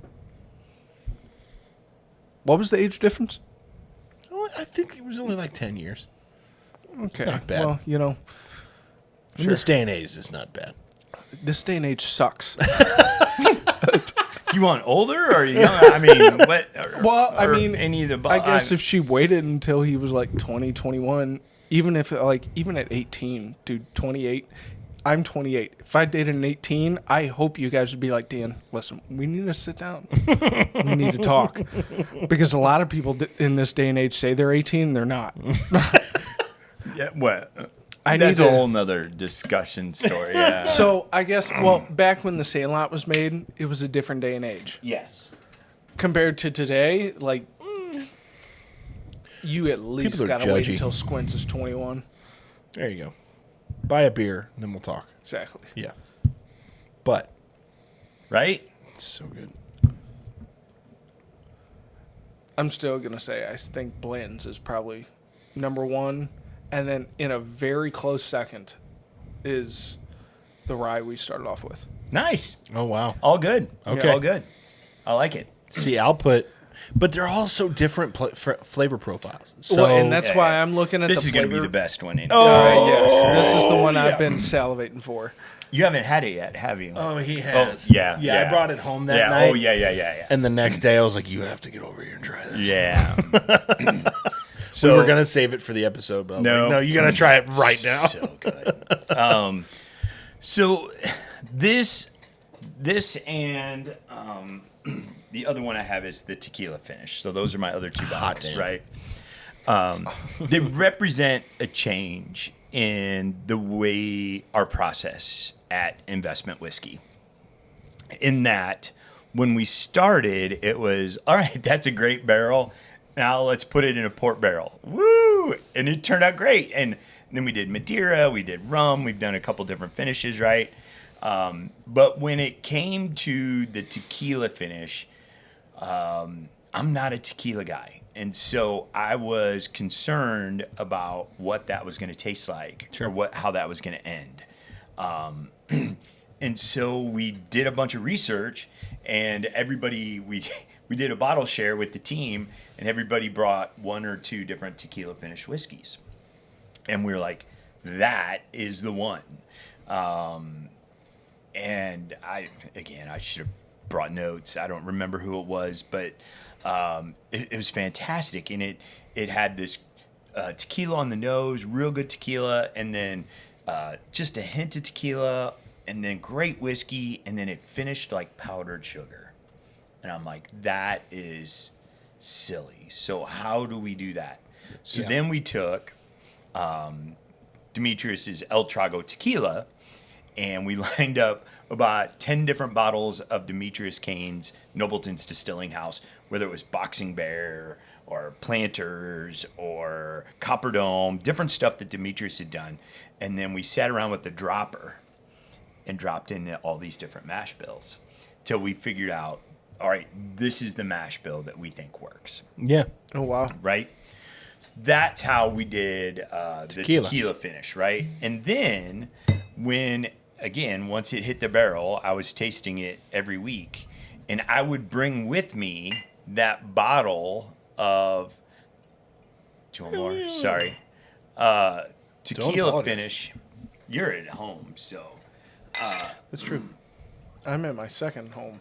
What was the age difference? Well, I think it was only like 10 years. Okay. not bad. Well, In this day and age, it's not bad. this day and age sucks. You want older or young? I mean, what? Well, I or mean, any of the. I guess if she waited until he was like 20, 21, even at 18, dude, 28. I'm 28. If I dated an 18, I hope you guys would be like, Dan, listen, we need to sit down. We need to talk. Because a lot of people in this day and age say they're 18, they're not. Yeah, what? I That's need a to- whole nother discussion story. Yeah. So I guess, back when the Sandlot was made, it was a different day and age. yes. Compared to today, you at least People are got to wait judgy. until Squints is 21. There you go. Buy a beer, and then we'll talk. Exactly. Yeah. But Right. it's so good. I'm still going to say I think Blanton's is probably number 1. And then in a very close second is the rye we started off with. Nice. Oh, wow. All good. Okay. All good. I like it. See, but they're all so different flavor profiles. So, And that's yeah, why yeah. I'm looking at This the is going flavor. to be the best one. In All right, yes. This is the one yeah. I've been salivating for. You haven't had it yet, have you? Oh, he has. yeah. Yeah, I brought it home that yeah. night. Oh, yeah. And the next day, I was like, you have to get over here and try this. Yeah. So we were going to save it for the episode, but no, you got to try it right now. So good. So this and the other one I have is the tequila finish. So those are my other 2 Hot bottles, damn. right? They represent a change in the way our process at Investment Whiskey. In that, when we started, it was, all right, that's a great barrel. Now let's put it in a port barrel. Woo! And it turned out great. And then we did Madeira, we did rum, we've done a couple different finishes, right? But when it came to the tequila finish, I'm not a tequila guy. And so I was concerned about what that was going to taste like or how that was going to end. And so we did a bunch of research and we did a bottle share with the team and everybody brought 1 or 2 different tequila finish whiskeys. And we were like, that is the one. And I should have brought notes. I don't remember who it was, but it was fantastic. And it had this tequila on the nose, real good tequila, and then just a hint of tequila, and then great whiskey, and then it finished like powdered sugar. And I'm like, that is silly. So how do we do that? So then we took Demetrius's El Trago tequila, and we lined up about 10 different bottles of Demetrius Cain's Nobleton's Distilling House, whether it was Boxing Bear or Planters or Copper Dome, different stuff that Demetrius had done. And then we sat around with the dropper and dropped in all these different mash bills till we figured out, all right, this is the mash bill that we think works. Yeah. Oh, wow. Right? So that's how we did the tequila finish, right? And then once it hit the barrel, I was tasting it every week. And I would bring with me that bottle of, do you want more? Sorry. Tequila finish. You're at home, so. That's true. I'm at my second home.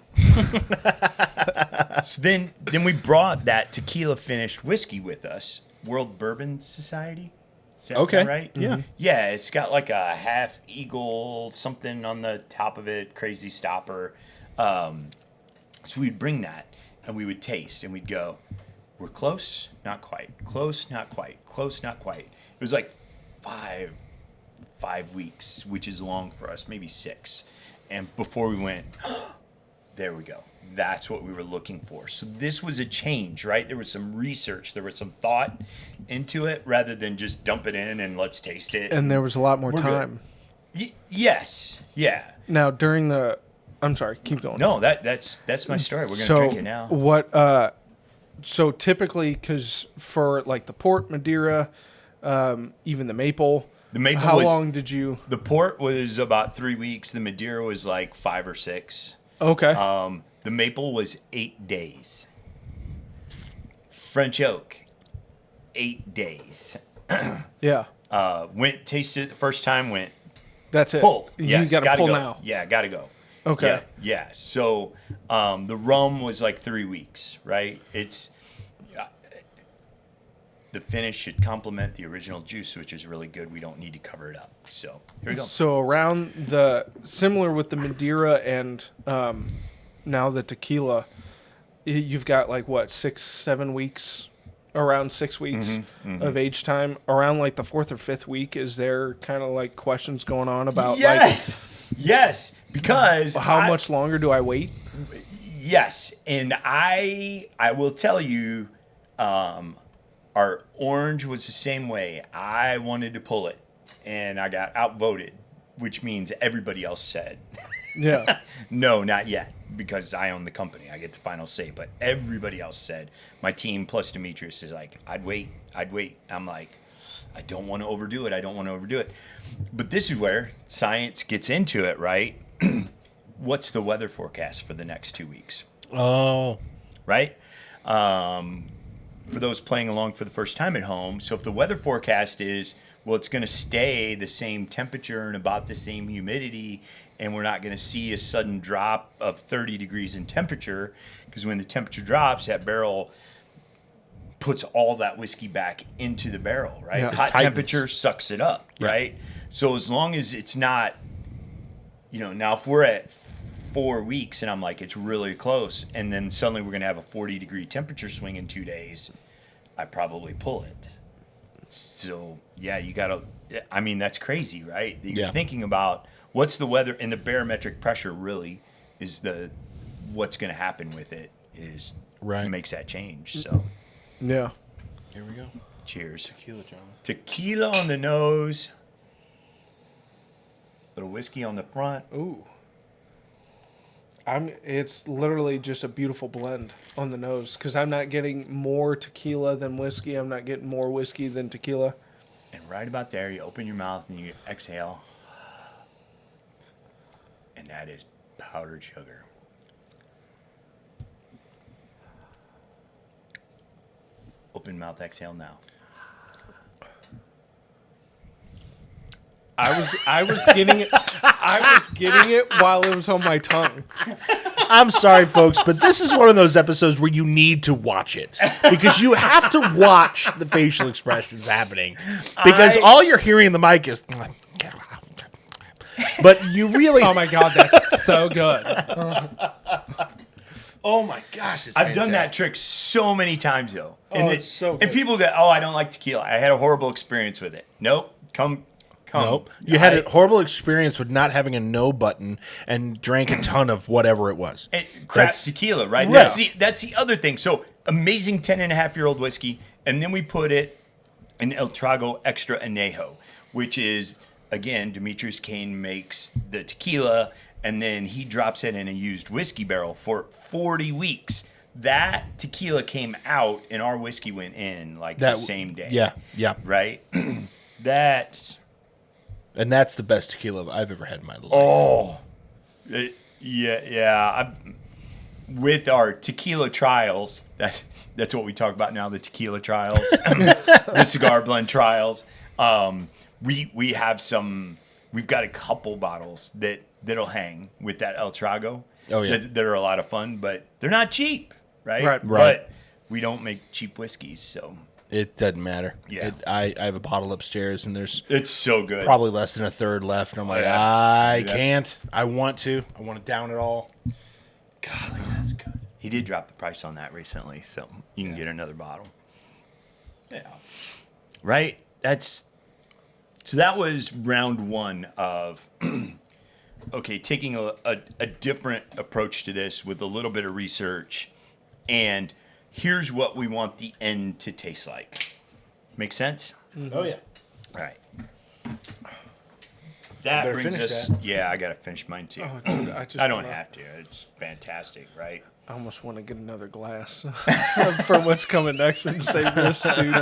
So then we brought that tequila finished whiskey with us, World Bourbon Society. Does that sound right? Yeah. Yeah, it's got like a half eagle something on the top of it, crazy stopper. So we'd bring that and we would taste and we'd go, we're close, not quite, close, not quite, close, not quite. It was like five weeks, which is long for us, maybe 6. And before we went, there we go. That's what we were looking for. So this was a change, right? There was some research, there was some thought into it rather than just dump it in and let's taste it. And there was a lot more time. Yes. Yeah. Now, during the... I'm sorry, keep going. No, that's my story. We're going to drink it now. So typically, because for like the port, Madeira, even the maple... How long did you... The port was about 3 weeks. The Madeira was like 5 or 6. Okay. The maple was 8 days. French oak, 8 days. Yeah. Tasted it the first time, went That's it. pull. You Yes, got to gotta pull go. now. Yeah, got to go. Okay. Yeah. So the rum was like 3 weeks, right? It's the finish should complement the original juice, which is really good. We don't need to cover it up. So here we go. So around similar with the Madeira and now the tequila, you've got like what, 6-7 weeks, around 6 weeks of age time. Around like the 4th or 5th week, is there kind of like questions going on about yes, because how much longer do I wait? Yes, and I will tell you, our orange was the same way. I wanted to pull it, and I got outvoted, which means everybody else said, Yeah. no, not yet, because I own the company. I get the final say, but everybody else said, my team plus Demetrius is like, I'd wait. I'm like, I don't want to overdo it. But this is where science gets into it, right? What's the weather forecast for the next 2 weeks? Oh. Right? For those playing along for the first time at home, so if the weather forecast is, well, it's going to stay the same temperature and about the same humidity, and we're not going to see a sudden drop of 30 degrees in temperature, because when the temperature drops, that barrel puts all that whiskey back into the barrel, right? Yeah, Hot temperature sucks it up, right? So as long as it's not, now if we're at 4 weeks and I'm like, it's really close, and then suddenly we're going to have a 40-degree temperature swing in 2 days, I probably pull it. So, yeah, you got to, that's crazy, right? You're thinking about what's the weather, and the barometric pressure really is what's going to happen with it is makes that change. So, Yeah. Here we go. Cheers. Tequila, John. Tequila on the nose, little whiskey on the front. Ooh. It's literally just a beautiful blend on the nose because I'm not getting more tequila than whiskey. I'm not getting more whiskey than tequila. And right about there, you open your mouth and you exhale. And that is powdered sugar. Open mouth, exhale now. I was getting it. I was getting it while it was on my tongue. I'm sorry, folks, but this is one of those episodes where you need to watch it because you have to watch the facial expressions happening because all you're hearing in the mic is. But you really. Oh my God, that's so good. Oh my gosh, it's I've done that trick so many times though. And it's so And good. people go, "Oh, I don't like tequila. I had a horrible experience with it." Nope. Come. Nope. You had a horrible experience with not having a no button and drank a ton of whatever it was. Crap That's- tequila, right? Right. That's the other thing. So amazing 10.5-year-old whiskey, and then we put it in El Trago Extra Anejo, which is again Demetrius Kane makes the tequila, and then he drops it in a used whiskey barrel for 40 weeks. That tequila came out, and our whiskey went in like the same day. Yeah. Right. That's. And that's the best tequila I've ever had in my life. Oh, yeah. With our tequila trials, that's what we talk about now. The tequila trials, the cigar blend trials. We have some. We've got a couple bottles that'll hang with that El Trago. Oh yeah, that are a lot of fun, but they're not cheap, right? Right. But we don't make cheap whiskeys, so. It doesn't matter. Yeah. I have a bottle upstairs, and there's It's so good. probably less than a third left. And I'm like, Yeah. I Yeah. can't. I want to. I want to down it all. God, that's good. He did drop the price on that recently, so you can get another bottle. Yeah. Right? So that was round one of okay, taking a different approach to this with a little bit of research, and here's what we want the end to taste like. Make sense? Oh yeah. All right. That Better brings finish us. that. Yeah, I gotta finish mine too. Oh, dude, I don't have to. It's fantastic, right? I almost want to get another glass from what's coming next and save this, dude.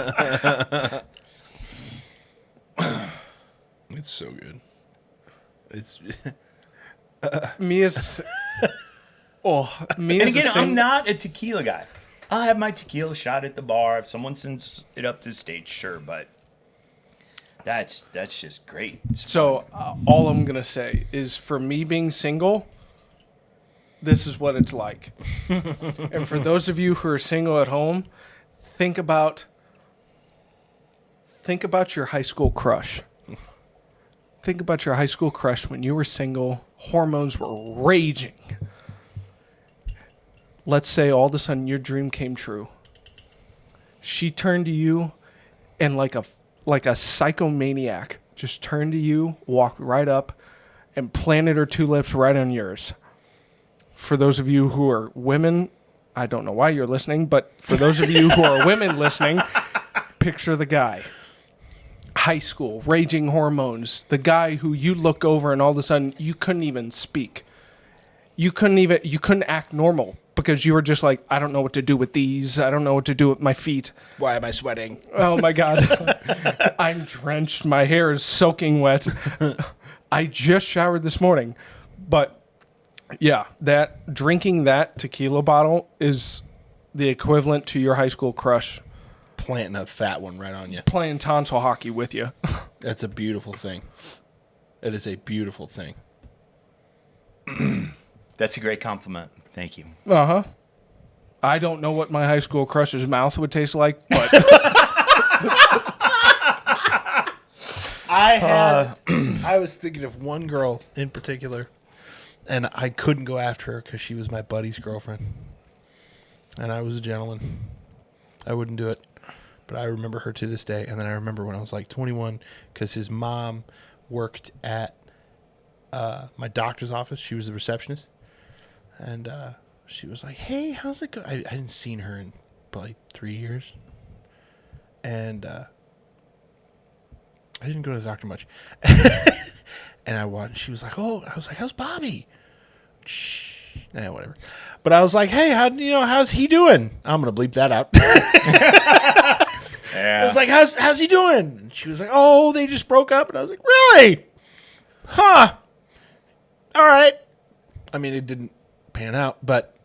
It's so good. It's Me as me And as again, a I'm not a tequila guy. I'll have my tequila shot at the bar if someone sends it up to the stage, sure, but that's just great. It's So all I'm gonna say is, for me being single, this is what it's like. And for those of you who are single at home, think about your high school crush. Think about your high school crush when you were single, hormones were raging. Let's say all of a sudden your dream came true. She turned to you and like a psychomaniac just turned to you, walked right up, and planted her two lips right on yours. For those of you who are women, I don't know why you're listening, but for those of you who are women listening, picture the guy. High school, raging hormones, the guy who you look over and all of a sudden you couldn't even speak. You couldn't act normal because you were just like, I don't know what to do with these. I don't know what to do with my feet. why am I sweating? Oh my God. I'm drenched. My hair is soaking wet. I just showered this morning. But yeah, drinking that tequila bottle is the equivalent to your high school crush Planting a fat one right on you. playing tonsil hockey with you. That's a beautiful thing. It is a beautiful thing. That's a great compliment. Thank you. Uh-huh. I don't know what my high school crush's mouth would taste like, but I was thinking of one girl in particular, and I couldn't go after her because she was my buddy's girlfriend, and I was a gentleman. I wouldn't do it, but I remember her to this day. And then I remember when I was like 21, because his mom worked at my doctor's office. She was the receptionist, and she was like, "Hey, how's it going?" I hadn't seen her in probably 3 years, and I didn't go to the doctor much. And I watched. She was like, "Oh," I was like, "How's Bobby?" Shh. Yeah, whatever. But I was like, "Hey, how's he doing?" I'm gonna bleep that out. Yeah. I was like, "How's he doing?" And she was like, "Oh, they just broke up." And I was like, "Really? Huh? All right." I mean, it didn't pan out, but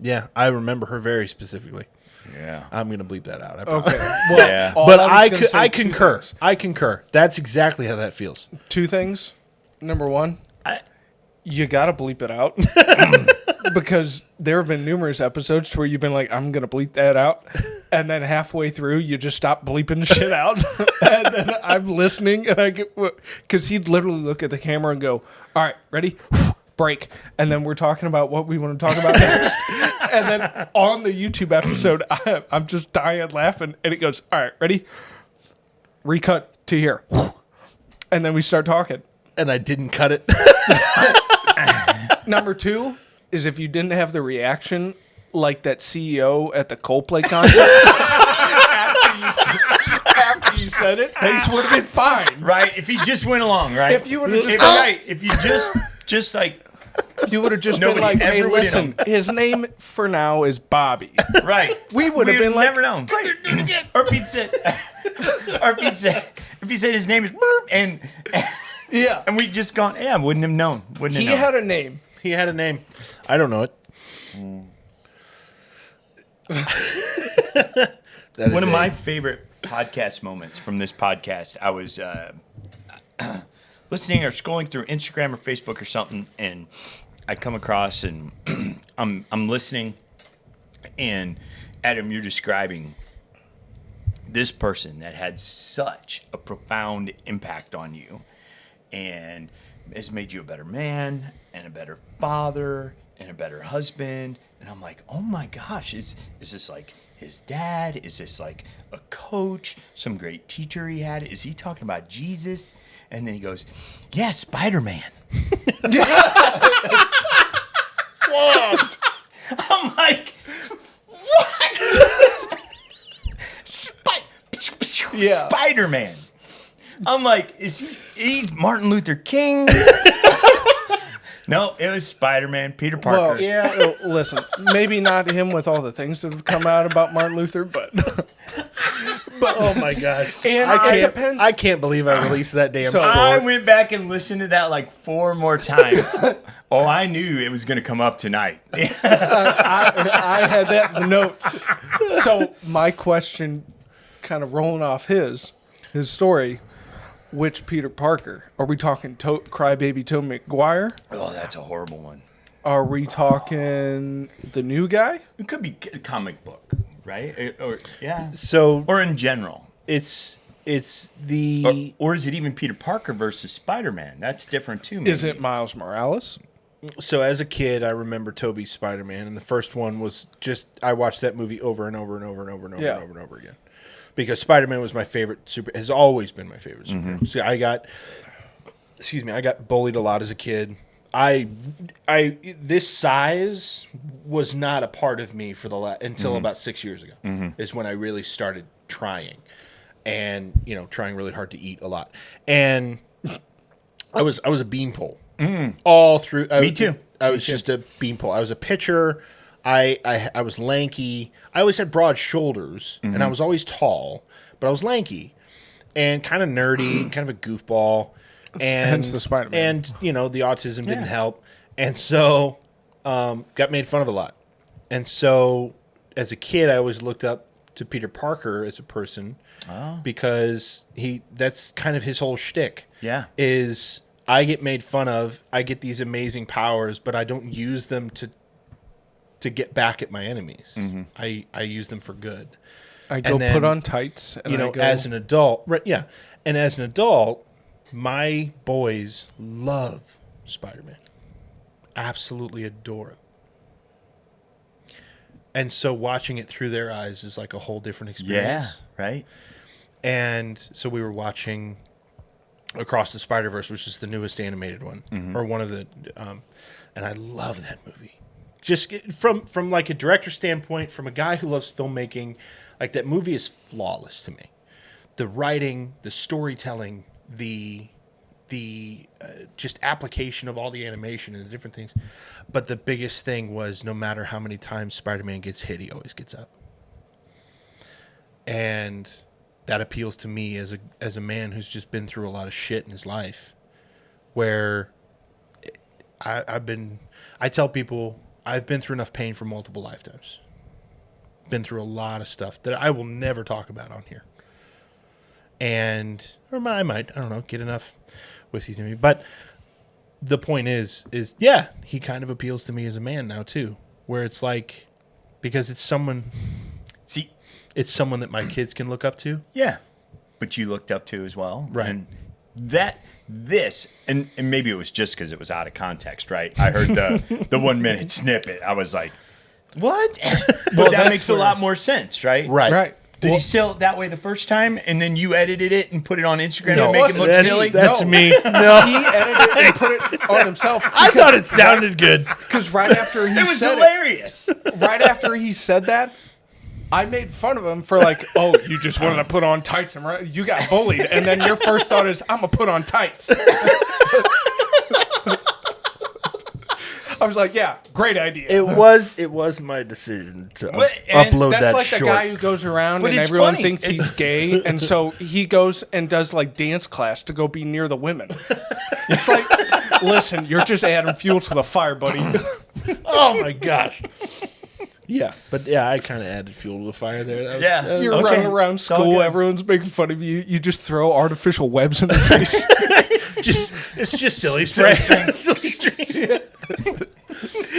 yeah, I remember her very specifically. Yeah. I'm gonna bleep that out. I promise. Okay. Well, Yeah. all But I was gonna say I two concur. things. I concur. That's exactly how that feels. Two things. Number one, I- you gotta bleep it out because there have been numerous episodes where you've been like, "I'm gonna bleep that out," and then halfway through, you just stop bleeping the shit out, and then I'm listening, and I get because he'd literally look at the camera and go, "All right, ready." Break, and then we're talking about what we want to talk about next. And then on the YouTube episode, I'm just dying laughing, and it goes, "All right, ready, recut to here," and then we start talking. And I didn't cut it. Number two is if you didn't have the reaction like that CEO at the Coldplay concert after you said it, things would have been fine. Right. If he just went along, right? If you would've just- right. If you just like You would have just been Nobody like, "Hey, ever would've listen, his name for now is Bobby." right. We would have We'd been like, never known. Or if he'd said, if he said his name is Burp and "Yeah, we'd just gone, yeah, wouldn't have known. Wouldn't he have known. had a name." He had a name. I don't know it. That One is of my a- favorite podcast moments from this podcast, I was listening or scrolling through Instagram or Facebook or something, and I come across and I'm listening, and Adam, you're describing this person that had such a profound impact on you, and has made you a better man and a better father and a better husband. And I'm like, oh my gosh, is this like his dad? Is this like a coach, some great teacher he had? Is he talking about Jesus? And then he goes, yeah, Spider-Man. What? I'm like, what? Yeah. Spider-Man. I'm like, is he Martin Luther King? No, it was Spider-Man, Peter Parker. Well, yeah. Listen, maybe not him with all the things that have come out about Martin Luther, but Oh my god! And I it can't. depends- I can't believe I released that damn So- I short. went back and listened to that like 4 more times. Oh, I knew it was going to come up tonight. I had that in the notes. So my question, kind of rolling off his story, which Peter Parker? Are we talking Crybaby Tobey Maguire? Oh, that's a horrible one. Are we talking the new guy? It could be a comic book, right? Or yeah, So or in general. it's the Or is it even Peter Parker versus Spider-Man? That's different too. Maybe. Is it Miles Morales? so as a kid I remember Tobey's Spider-Man, and the first one was just I watched that movie over and over and over and over and over Yeah. and over and over again because Spider-Man was my favorite has always been my favorite superhero. See, I got bullied a lot as a kid. I this size was not a part of me for until about 6 years ago is when I really started trying and trying really hard to eat a lot. And I was a beanpole all through. Me too. I was just a beanpole. I was a pitcher. I was lanky. I always had broad shoulders, and I was always tall, but I was lanky and kind of nerdy and kind of a goofball. And Hence the Spider-Man. And the autism didn't help, and so got made fun of a lot. And so as a kid, I always looked up to Peter Parker as a person because that's kind of his whole shtick. Yeah. Is I get made fun of, I get these amazing powers, but I don't use them to get back at my enemies. I use them for good. I go And then, put on tights, and I go, as an adult, right? Yeah, and as an adult, my boys love Spider-Man, absolutely adore him, and so watching it through their eyes is like a whole different experience. Yeah, right. And so we were watching Across the Spider-Verse, which is the newest animated one, or one of the, and I love that movie. Just from like a director standpoint, from a guy who loves filmmaking, like that movie is flawless to me. The writing, the storytelling, the just application of all the animation and the different things. But the biggest thing was no matter how many times Spider-Man gets hit, he always gets up. And that appeals to me as a man who's just been through a lot of shit in his life, where I tell people I've been through enough pain for multiple lifetimes. been through a lot of stuff that I will never talk about on here. Or I might, I don't know, get enough whiskeys in me. But the point is yeah, he kind of appeals to me as a man now too, where it's like, because it's someone that my kids can look up to. Yeah. But you looked up to as well. Right. And and maybe it was just because it was out of context, right? I heard the 1 minute snippet. I was like, what? But that makes a lot more sense, right? Right. Did he sell it that way the first time, and then you edited it and put it on Instagram to make it look silly? That's me. No, he edited it and put it on himself. I thought it sounded good. Because right after he It was said hilarious. right after he said that, I made fun of him for like, oh, you just wanted to put on tights and you got bullied, and then your first thought is, I'm gonna put on tights. I was like, yeah, great idea. It was my decision to upload That's that like short. the guy who goes around But and it's everyone funny. thinks he's gay, and so he goes and does like dance class to go be near the women. It's like, listen, you're just adding fuel to the fire, buddy. Oh my gosh. Yeah, but yeah, I kind of added fuel to the fire there. That was, Yeah. You're Okay. running around It's all school, good. everyone's making fun of you. You just throw artificial webs in their face. it's just silly string. Silly string.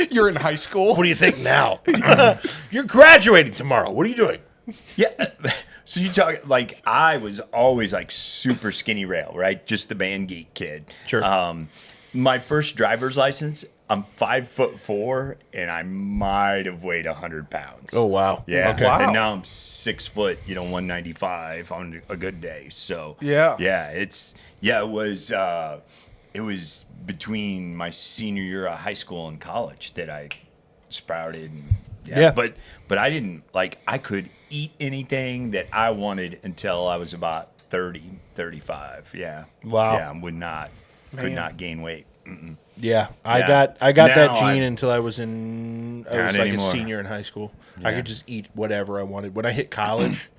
You're in high school. What do you think now? You're graduating tomorrow. What are you doing? Yeah. So you talk like I was always like super skinny rail, right? Just the band geek kid. Sure. My first driver's license, I'm 5'4", and I might have weighed 100 pounds. Oh wow. Yeah. Okay. Wow. And now I'm 6 foot, 195 on a good day. So Yeah. it was between my senior year of high school and college that I sprouted. And, Yeah. But I didn't I could eat anything that I wanted until I was about 30, 35. Yeah. Wow. Yeah. Could Man. not gain weight. Yeah, I Yeah. got that Now gene I- until I was like anymore. a senior in high school. I Yeah. could just eat whatever I wanted. When I hit college,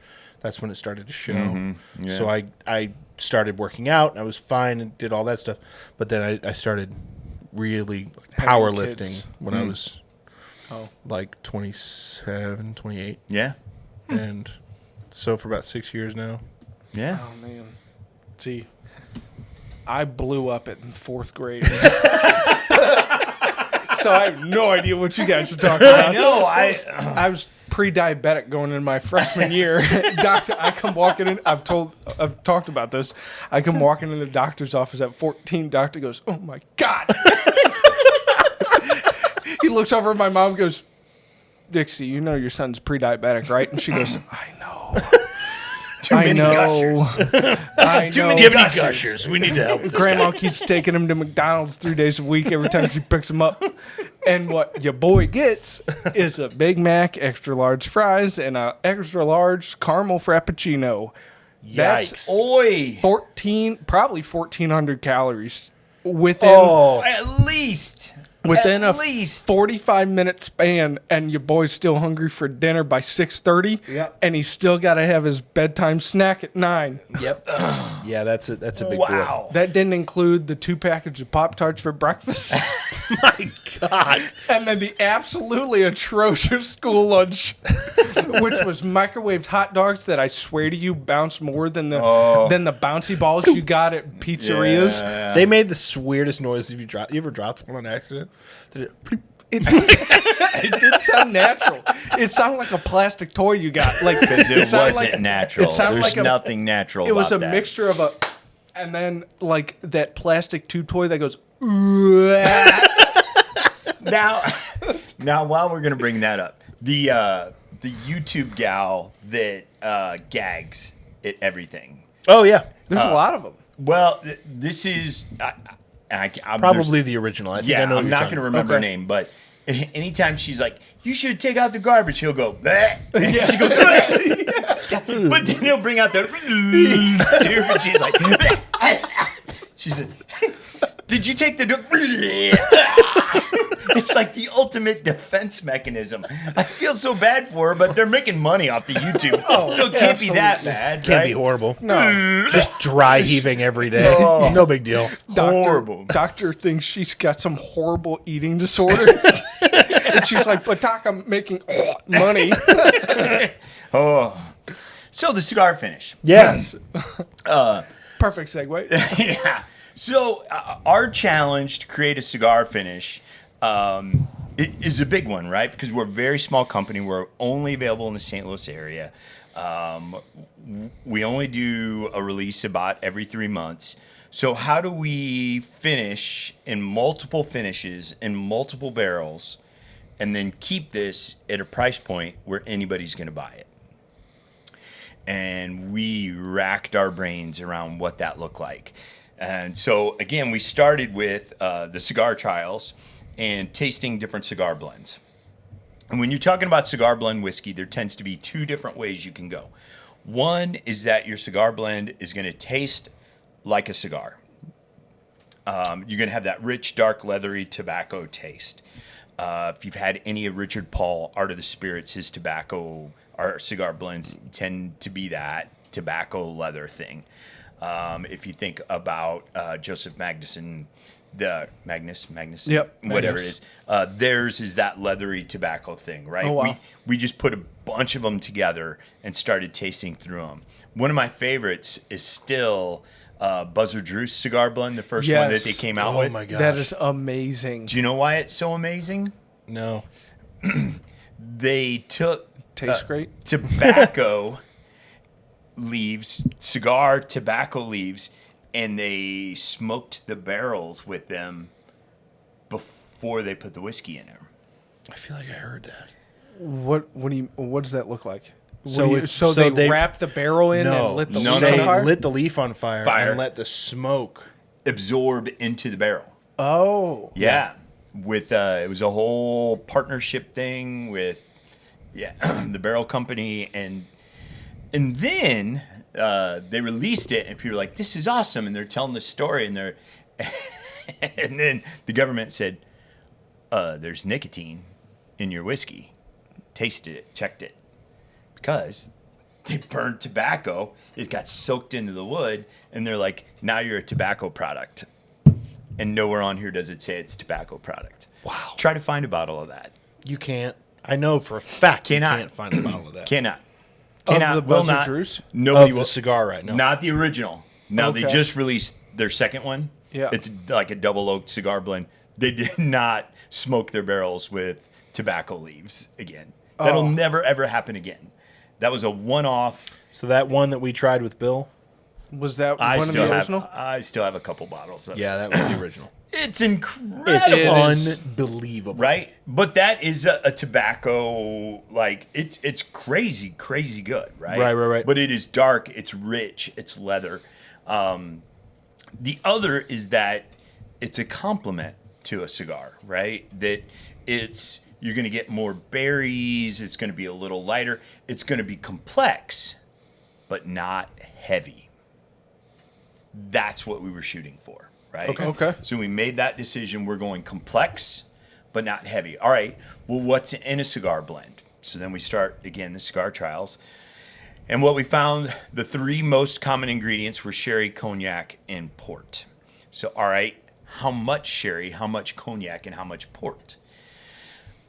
that's when it started to show. Yeah. So I started working out. And I was fine and did all that stuff. But then I started really powerlifting kids. when I was like 27, 28. Yeah. And so for about 6 years now. Yeah. Oh, man. See, I blew up in 4th grade. So I have no idea what you guys are talking about. I know. I was pre-diabetic going in my freshman year. Doctor, I come walking in. I've talked about this. I come walking in the doctor's office at 14. Doctor goes, "Oh my God." He looks over at my mom and goes, "Dixie, you know your son's pre-diabetic, right?" And she goes, "I know." Too many gushers. I know. Give me gushers. We need to help this Grandma guy. keeps taking him to McDonald's 3 days a week every time she picks him up. And what your boy gets is a Big Mac, extra large fries, and a extra large caramel frappuccino. That's Yikes. 1,400 calories within Oh, At least. within At a least. 45-minute span, and your boy's still hungry for dinner by 6:30. Yep. And he's still got to have his bedtime snack at 9. yep. Yeah, that's a big Wow. That didn't include the 2 packages of Pop-Tarts for breakfast. boy. My God. And then the absolutely atrocious school lunch, which was microwaved hot dogs that I swear to you bounced more than the bouncy balls you got at pizzerias. Yeah. They made the weirdest noise. If you ever dropped one on accident? Did it? It did sound natural. It sounded like a plastic toy you got. Like Because it sounded wasn't like- natural. It sounded There's like nothing natural It was a about that. mixture of and then like that plastic tube toy that goes. Now, while we're going to bring that up, the YouTube gal that gags at everything. Oh yeah, There's a lot of them. Well, this is... I'm probably the original. I think I Yeah, know what I'm you're not talking going to remember her Okay. name, but anytime she's like, you should take out the garbage, he'll go, bleh. She goes, bleh. But then he'll bring out the tube, and she's like, bleh. She said, did you take the It's like the ultimate defense mechanism. I feel so bad for her, but they're making money off the YouTube, so it can't be that bad. Can't right? be horrible. No. Just dry heaving every day. No big deal. Doctor, Horrible. Doctor thinks she's got some horrible eating disorder. And she's like, but Doc, I'm making money. Oh. So the cigar finish. Yes. Perfect segue. Yeah. So our challenge to create a cigar finish is a big one, right? Because we're a very small company. We're only available in the St. Louis area. We only do a release about every 3 months. So how do we finish in multiple finishes in multiple barrels and then keep this at a price point where anybody's going to buy it? And we racked our brains around what that looked like. And so, again, we started with the cigar trials and tasting different cigar blends. And when you're talking about cigar blend whiskey, there tends to be two different ways you can go. One is that your cigar blend is going to taste like a cigar. You're going to have that rich, dark, leathery tobacco taste. If you've had any of Richard Paul, Art of the Spirits, his tobacco, our cigar blends tend to be that tobacco leather thing. If you think about Joseph Magnuson, Magnuson, Yep, whatever Magnus. it is, theirs is that leathery tobacco thing, right? Oh, wow. We just put a bunch of them together and started tasting through them. One of my favorites is still Buzzard Drew's cigar blend, the first one that Yes. they came out Oh with. my gosh. That is amazing. Do you know why it's so amazing? No. They took Tastes great. tobacco leaves, cigar tobacco leaves, and they smoked the barrels with them before they put the whiskey in them. I feel like I heard that. What does that look like? So So, if- they wrap the barrel in and lit the No, leaf no, on no. fire? lit the leaf on fire, Fire. and let the smoke. Absorb into the barrel. Oh. Yeah. With it was a whole partnership thing with the barrel company, and then they released it and people were like, this is awesome, and they're telling the story, and they're and then the government said, there's nicotine in your whiskey. Tasted it, checked it, because they burned tobacco, it got soaked into the wood, and they're like, now you're a tobacco product. And nowhere on here does it say it's a tobacco product. Wow. Try to find a bottle of that. You can't. I know for a fact Cannot. you can't find a bottle of that. Cannot. Of Cannot. the Will Buzzard not. Drews? Nobody Of will. the cigar, right? No. Not the original. Now they Okay. just released their second one. Yeah. It's like a double oaked cigar blend. They did not smoke their barrels with tobacco leaves again. That'll Oh. never ever happen again. That was a one-off. So that one that we tried with Bill. Was that I one of still the have. original? I still have a couple bottles of it. Yeah, that was the original. It's incredible. It's It is. unbelievable. Right? But that is a tobacco, like, it's crazy, crazy good, right? Right. But it is dark, it's rich, it's leather. The other is that it's a complement to a cigar, right? That you're going to get more berries, it's going to be a little lighter, it's going to be complex, but not heavy. That's what we were shooting for, right? Okay. So we made that decision. We're going complex, but not heavy. All right. Well, what's in a cigar blend? So then we start, again, the cigar trials. And what we found, the three most common ingredients were sherry, cognac, and port. So, all right, how much sherry, how much cognac, and how much port?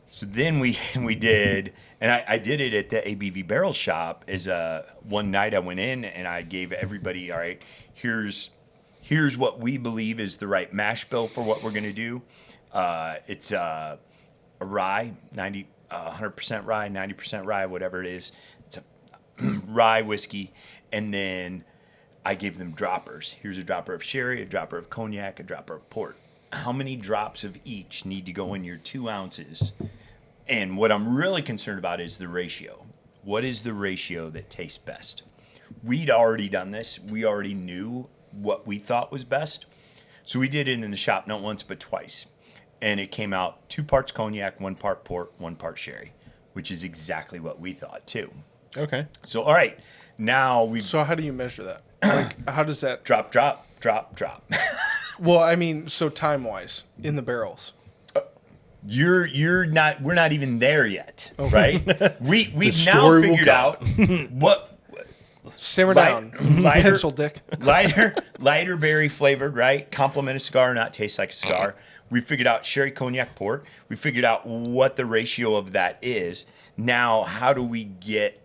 So then we did, and I did it at the ABV Barrel Shop. As one night I went in and I gave everybody, all right, here's what we believe is the right mash bill for what we're going to do. It's a rye, 100% rye, 90% rye, whatever it is. It's a rye whiskey. And then I gave them droppers. Here's a dropper of sherry, a dropper of cognac, a dropper of port. How many drops of each need to go in your 2 ounces? And what I'm really concerned about is the ratio. What is the ratio that tastes best? We'd already done this. We already knew what we thought was best. So we did it in the shop not once but twice. And it came out 2 parts cognac, 1 part port, 1 part sherry, which is exactly what we thought too. Okay. So, all right, now we So how do you measure that? Like, how does that? drop. Well, I mean, so time wise in the barrels. We're not even there yet, right? We've now story will figured come. out what Simmer down. Pencil dick. lighter berry flavored, right? Complement a cigar, not taste like a cigar. We figured out sherry cognac port. We figured out what the ratio of that is. Now, how do we get?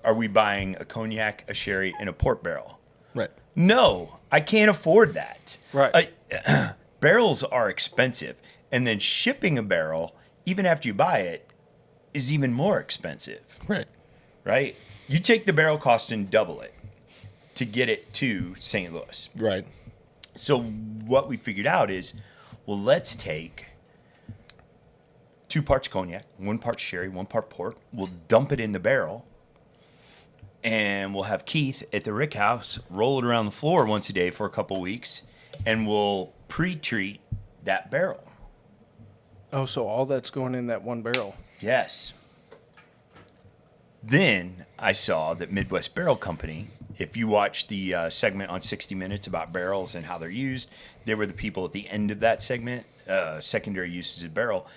Are we buying a cognac, a sherry, and a port barrel? Right. No, I can't afford that. Right. Barrels are expensive, and then shipping a barrel, even after you buy it, is even more expensive. Right. Right? You take the barrel cost and double it to get it to St. Louis. Right. So what we figured out is, well, let's take 2 parts cognac, 1 part sherry, 1 part port. We'll dump it in the barrel, and we'll have Keith at the Rick House roll it around the floor once a day for a couple weeks, and we'll pre-treat that barrel. Oh, so all that's going in that one barrel. Yes. Then I saw that Midwest Barrel Company, if you watch the segment on 60 Minutes about barrels and how they're used, they were the people at the end of that segment, secondary uses of barrel.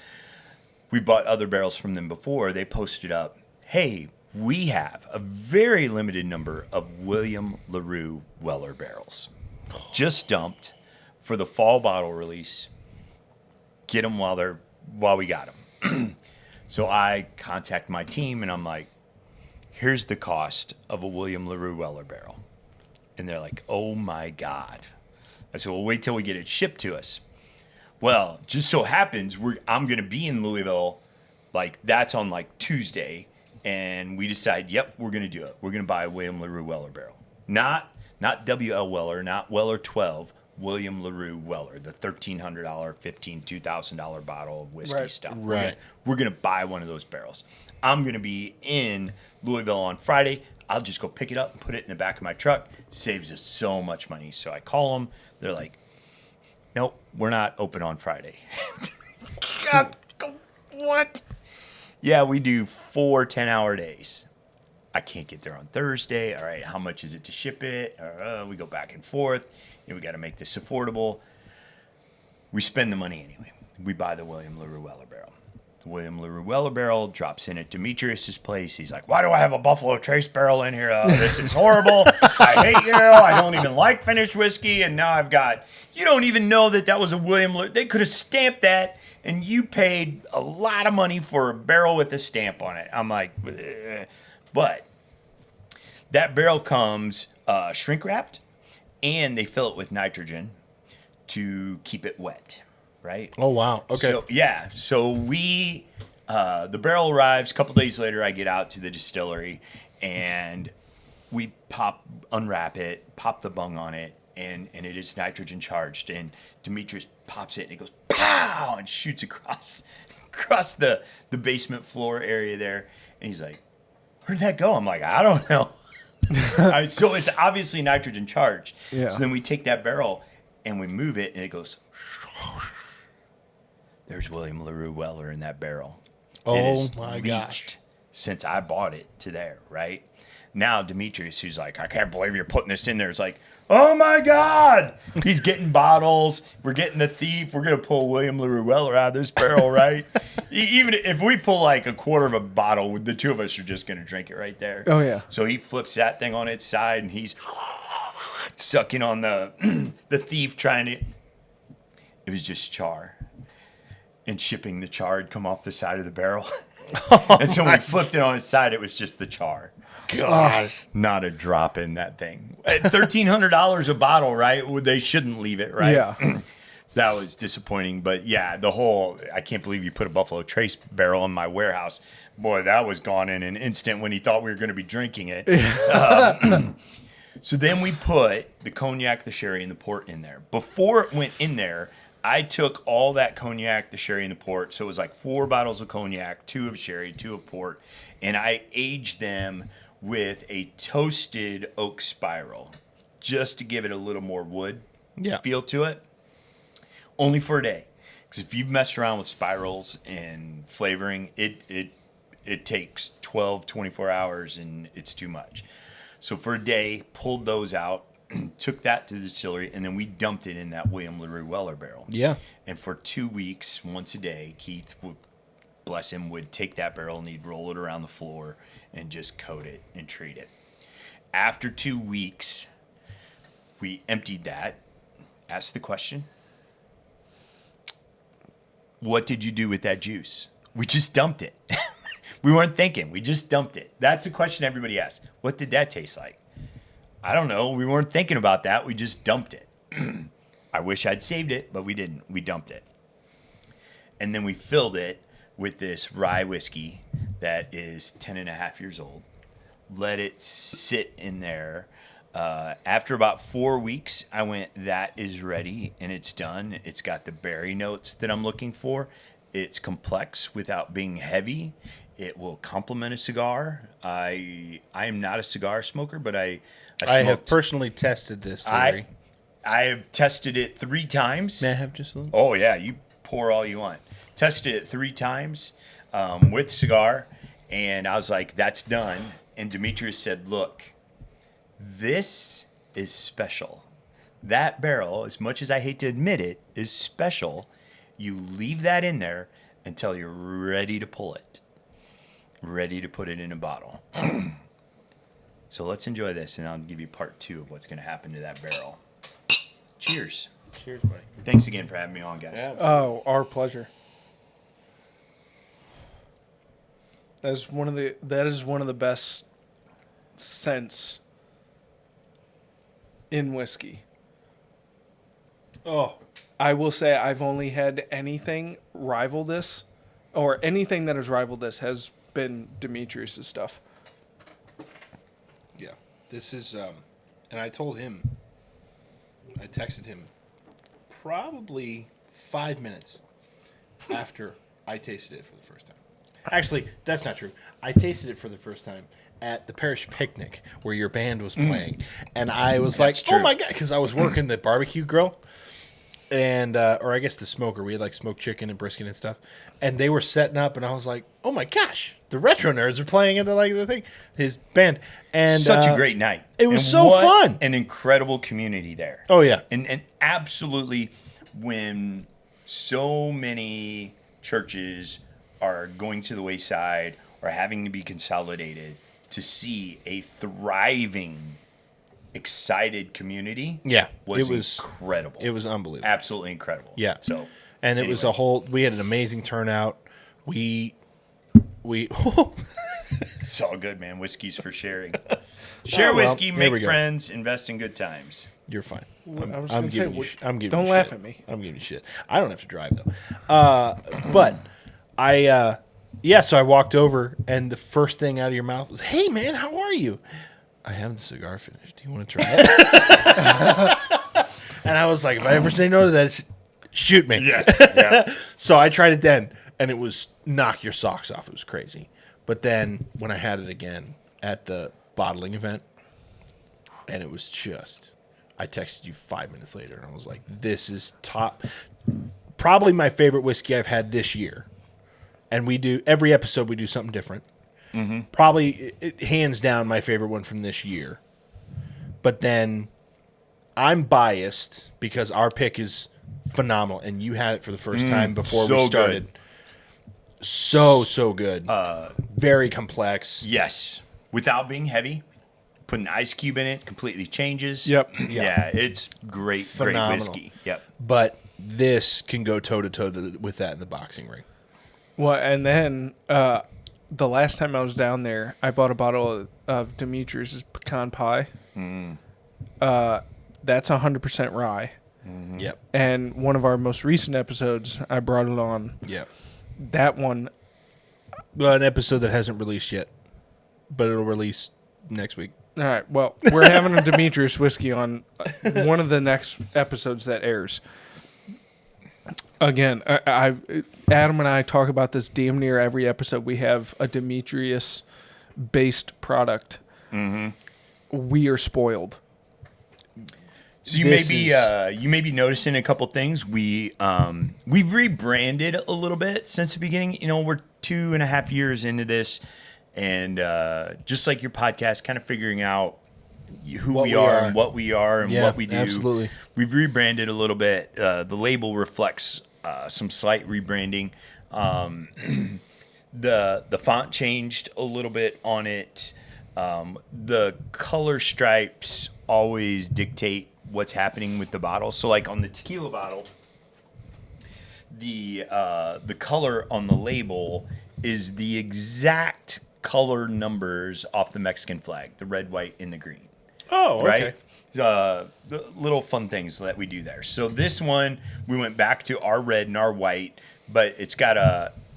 We bought other barrels from them before. They posted up, hey, we have a very limited number of William LaRue Weller barrels. Just dumped for the fall bottle release. Get them while we got them. So I contact my team and I'm like, here's the cost of a William LaRue Weller barrel. And they're like, oh my God. I said, well, wait till we get it shipped to us. Well, just so happens I'm going to be in Louisville, like that's on like Tuesday. And we decide, yep, we're going to do it. We're going to buy a William LaRue Weller barrel. Not W.L. Weller, not Weller 12, William LaRue Weller, the $1,300, $15,000, $2,000 bottle of whiskey stuff. Right. We're going to buy one of those barrels. I'm going to be in Louisville on Friday. I'll just go pick it up and put it in the back of my truck. Saves us so much money. So I call them. They're like, nope, we're not open on Friday. God, what? Yeah, we do 4 10-hour days. I can't get there on Thursday. All right, how much is it to ship it? We go back and forth. We got to make this affordable. We spend the money anyway. We buy the William LaRue Weller barrel. The William LaRue Weller barrel drops in at Demetrius's place. He's like, why do I have a Buffalo Trace barrel in here? This is horrible. I hate you. I don't even like finished whiskey. And now I've got, you don't even know that was a William LaRue. They could have stamped that. And you paid a lot of money for a barrel with a stamp on it. I'm like, ugh. But that barrel comes shrink wrapped, and they fill it with nitrogen to keep it wet, right? Oh, wow. Okay. So, yeah. So we, the barrel arrives. A couple days later, I get out to the distillery, and we unwrap it, pop the bung on it, and it is nitrogen charged. And Demetrius pops it, and it goes pow, and shoots across the basement floor area there. And he's like, where'd that go? I'm like, I don't know. So it's obviously nitrogen charged. Yeah. So then we take that barrel and we move it, and it goes. There's William LaRue Weller in that barrel. Oh, It is my gosh. leached since I bought it to there, right? Now Demetrius, who's like, I can't believe you're putting this in there, is like, oh my God. He's getting bottles. We're getting the thief. We're going to pull William LaRue Weller out of this barrel, right? Even if we pull like a quarter of a bottle, the two of us are just going to drink it right there. Oh, yeah. So he flips that thing on its side, and he's sucking on the thief trying to. It was just char. And shipping the char had come off the side of the barrel. And so when we flipped it on its side, it was just the char. Gosh. Not a drop in that thing. At $1,300 a bottle, right? Well, they shouldn't leave it, right? Yeah. So that was disappointing. But yeah, I can't believe you put a Buffalo Trace barrel in my warehouse. Boy, that was gone in an instant when he thought we were going to be drinking it. So then we put the cognac, the sherry, and the port in there. Before it went in there, I took all that cognac, the sherry, and the port. So it was like 4 bottles of cognac, 2 of sherry, 2 of port. And I aged them with a toasted oak spiral just to give it a little more wood feel to it. Only for a day. Because if you've messed around with spirals and flavoring, it takes 12, 24 hours and it's too much. So for a day, pulled those out, took that to the distillery, and then we dumped it in that William LaRue Weller barrel. Yeah. And for 2 weeks, once a day, Keith would, bless him, would take that barrel and he'd roll it around the floor and just coat it and treat it. After 2 weeks, we emptied that. Asked the question, what did you do with that juice? We just dumped it. We weren't thinking. We just dumped it. That's the question everybody asks. What did that taste like? I don't know. We weren't thinking about that. We just dumped it. I wish I'd saved it, but we didn't. We dumped it. And then we filled it with this rye whiskey that is 10 and a half years old. Let it sit in there. After about 4 weeks, I went, that is ready, and it's done. It's got the berry notes that I'm looking for. It's complex without being heavy. It will complement a cigar. I am not a cigar smoker, but I have personally tested this theory. I have tested it 3 times. May I have just a little? Oh, yeah. You pour all you want. Tested it 3 times with cigar, and I was like, that's done. And Demetrius said, look, this is special. That barrel, as much as I hate to admit it, is special. You leave that in there until you're ready to pull it, ready to put it in a bottle. So let's enjoy this, and I'll give you part 2 of what's going to happen to that barrel. Cheers. Cheers, buddy. Thanks again for having me on, guys. Yeah. Oh, our pleasure. That is one of the best scents in whiskey. Oh, I will say I've only had anything rival this, or anything that has rivaled this has been Demetrius' stuff. yeah. This is, and I told him, I texted him probably 5 minutes after I tasted it for the first time. Actually, that's not true. I tasted it for the first time at the parish picnic where your band was playing. And I was That's like, true. oh my God, because I was working the barbecue grill. And, or I guess the smoker. We had like smoked chicken and brisket and stuff. And they were setting up, and I was like, oh my gosh, the Retro Nerds are playing at the thing, his band. And Such a great night. It was And so what fun. An incredible community there. Oh, yeah. And absolutely, when so many churches are going to the wayside or having to be consolidated, to see a thriving, excited community, Yeah, was it was incredible. It was unbelievable. Absolutely incredible. Yeah. So, and it was a whole. We had an amazing turnout. We. It's all good, man. Whiskey's for sharing. Share Oh, well, whiskey, there we make go. friends, invest in good times. You're fine. I was gonna say, I'm giving. don't you laugh shit. at me. I'm giving you shit. I don't have to drive though. But I. Yeah, so I walked over, and the first thing out of your mouth was, "Hey, man, how are you?" I have the cigar finished. Do you want to try it? And I was like, if I ever say no to that, shoot me. Yes. Yeah. So I tried it then, and it was knock your socks off. It was crazy. But then when I had it again at the bottling event, and it was just, I texted you 5 minutes later, and I was like, this is top, probably my favorite whiskey I've had this year. And we do, every episode we do something different. Mm-hmm. Probably, hands down, my favorite one from this year. But then I'm biased because our pick is phenomenal, and you had it for the first time before so we started. good. So good. Very complex. Yes. Without being heavy, put an ice cube in it, completely changes. Yep. Yeah, it's great Phenomenal. whiskey. Yep. But this can go toe to toe with that in the boxing ring. Well, and then the last time I was down there, I bought a bottle of Demetrius' pecan pie. That's 100% rye. Yep. And one of our most recent episodes, I brought it on. Yep. That one, Well, an episode that hasn't released yet, but it'll release next week. all right, well, we're having a Demetrius whiskey on one of the next episodes that airs. Again, Adam and I talk about this damn near every episode. We have a Demetrius-based product. Mm-hmm. We are spoiled. So you may be noticing a couple things. We've rebranded a little bit since the beginning. You know, we're 2.5 years into this, and just like your podcast, kind of figuring out who we are and what we are and what we do. Absolutely. We've rebranded a little bit. The label reflects some slight rebranding. The font changed a little bit on it. the color stripes always dictate what's happening with the bottle. So like on the tequila bottle, the color on the label is the exact color numbers off the Mexican flag, the red, white, and the green. Oh, okay. Right? The little fun things that we do there. So this one, we went back to our red and our white, but it's got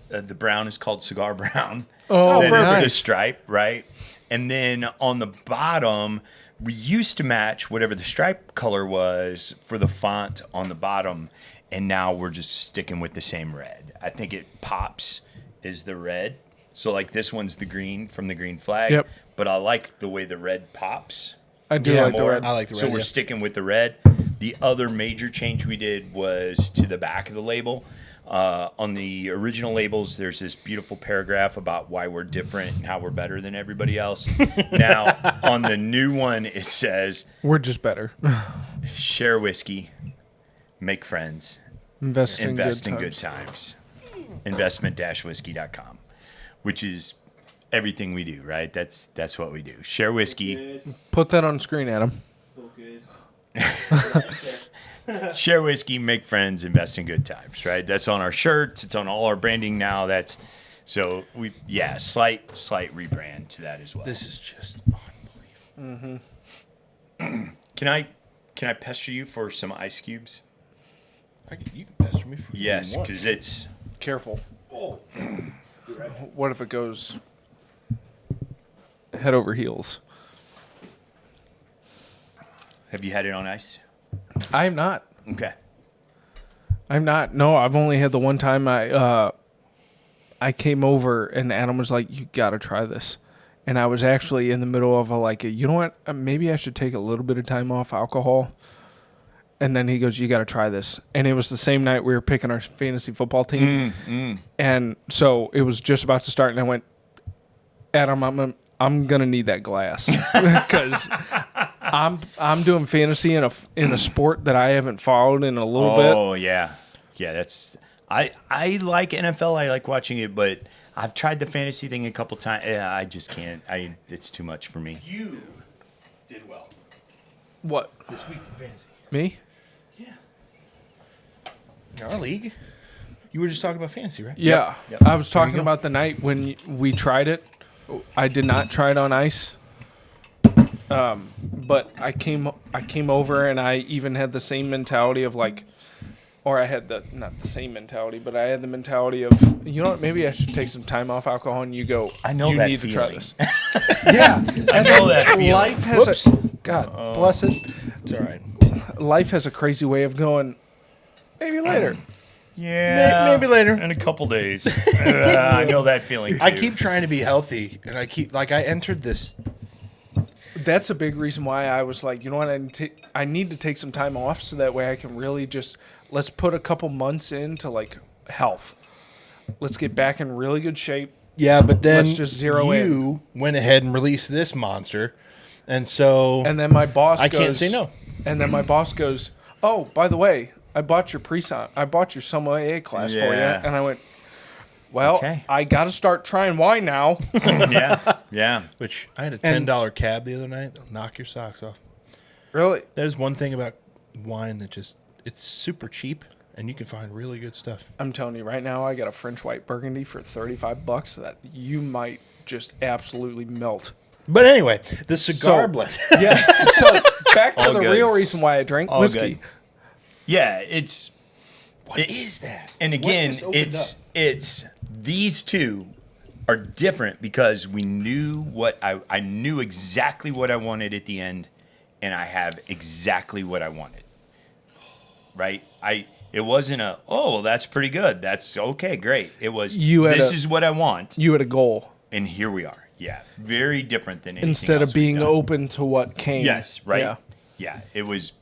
the brown is called cigar brown. Oh, Then it's nice. the stripe, right? And then on the bottom, we used to match whatever the stripe color was for the font on the bottom, and now we're just sticking with the same red. I think it pops is the red. So like this one's the green from the green flag, Yep. but I like the way the red pops. I do Yeah, like the more. red. I like the So red, we're yeah. sticking with the red. The other major change we did was to the back of the label. On the original labels, there's this beautiful paragraph about why we're different and how we're better than everybody else. Now, on the new one, it says, We're just better. share whiskey, make friends, Invest in good times. Investment-whiskey.com, which is everything we do, right? That's what we do. Share whiskey. Put that on screen, Adam. Focus. Share whiskey, make friends, invest in good times, right? That's on our shirts. It's on all our branding now. That's so slight rebrand to that as well. This is just unbelievable. Can I pester you for some ice cubes? You can pester me for Yes, you want. because it's Careful. What if it goes head over heels? have you had it on ice? I am not. Okay. I'm not. No, I've only had the one time I came over and Adam was like, "You got to try this," and I was actually in the middle of you know what? Maybe I should take a little bit of time off alcohol. And then he goes, "You got to try this," and it was the same night we were picking our fantasy football team, and so it was just about to start, and I went, "Adam, I'm gonna need that glass because I'm doing fantasy in a sport that I haven't followed in a little bit." Oh yeah. That's I like NFL. I like watching it, but I've tried the fantasy thing a couple times. Yeah, I just can't. It's too much for me. You did well What? this week in fantasy. Me? Yeah. In our league, you were just talking about fantasy, right? Yeah. Yep. I was talking about the night when we tried it. I did not try it on ice. But I came over and I even had the same mentality of or I had not the same mentality, but I had the mentality of, you know what, maybe I should take some time off alcohol, and you go, I know you that need to try feeling. this. Yeah. I know that feeling. Life has God bless it. It's all right. Life has a crazy way of going, maybe later. Yeah, Maybe later. in a couple days. I know that feeling too. I keep trying to be healthy, and I entered this. That's a big reason why I was like, you know what, I need to take some time off so that way I can really just, let's put a couple months into health. Let's get back in really good shape. Yeah, but then Let's just zero you went ahead and released this monster, and so And then my boss I goes, can't say no. And then my boss goes, "Oh, by the way, I bought your sommelier class for you." Yeah. And I went, "Well, Okay. I got to start trying wine now." yeah. Which I had a And- $10 cab the other night. That'll knock your socks off. Really? That is one thing about wine that it's super cheap, and you can find really good stuff. I'm telling you right now, I got a French white Burgundy for $35 that you might just absolutely melt. But anyway, the cigar So- blend. Yes. So back to All the good. real reason why I drink All whiskey. good. Yeah, it's What is that? and What again, just opened up? it's these two are different because we knew what I knew exactly what I wanted at the end, and I have exactly what I wanted. Right? It wasn't well, that's pretty good. That's okay, great. It was this is what I want, You had a goal and here we are. Yeah, very different than anything instead else of we've being done. open to what came. Yes, right. Yeah. Yeah, it was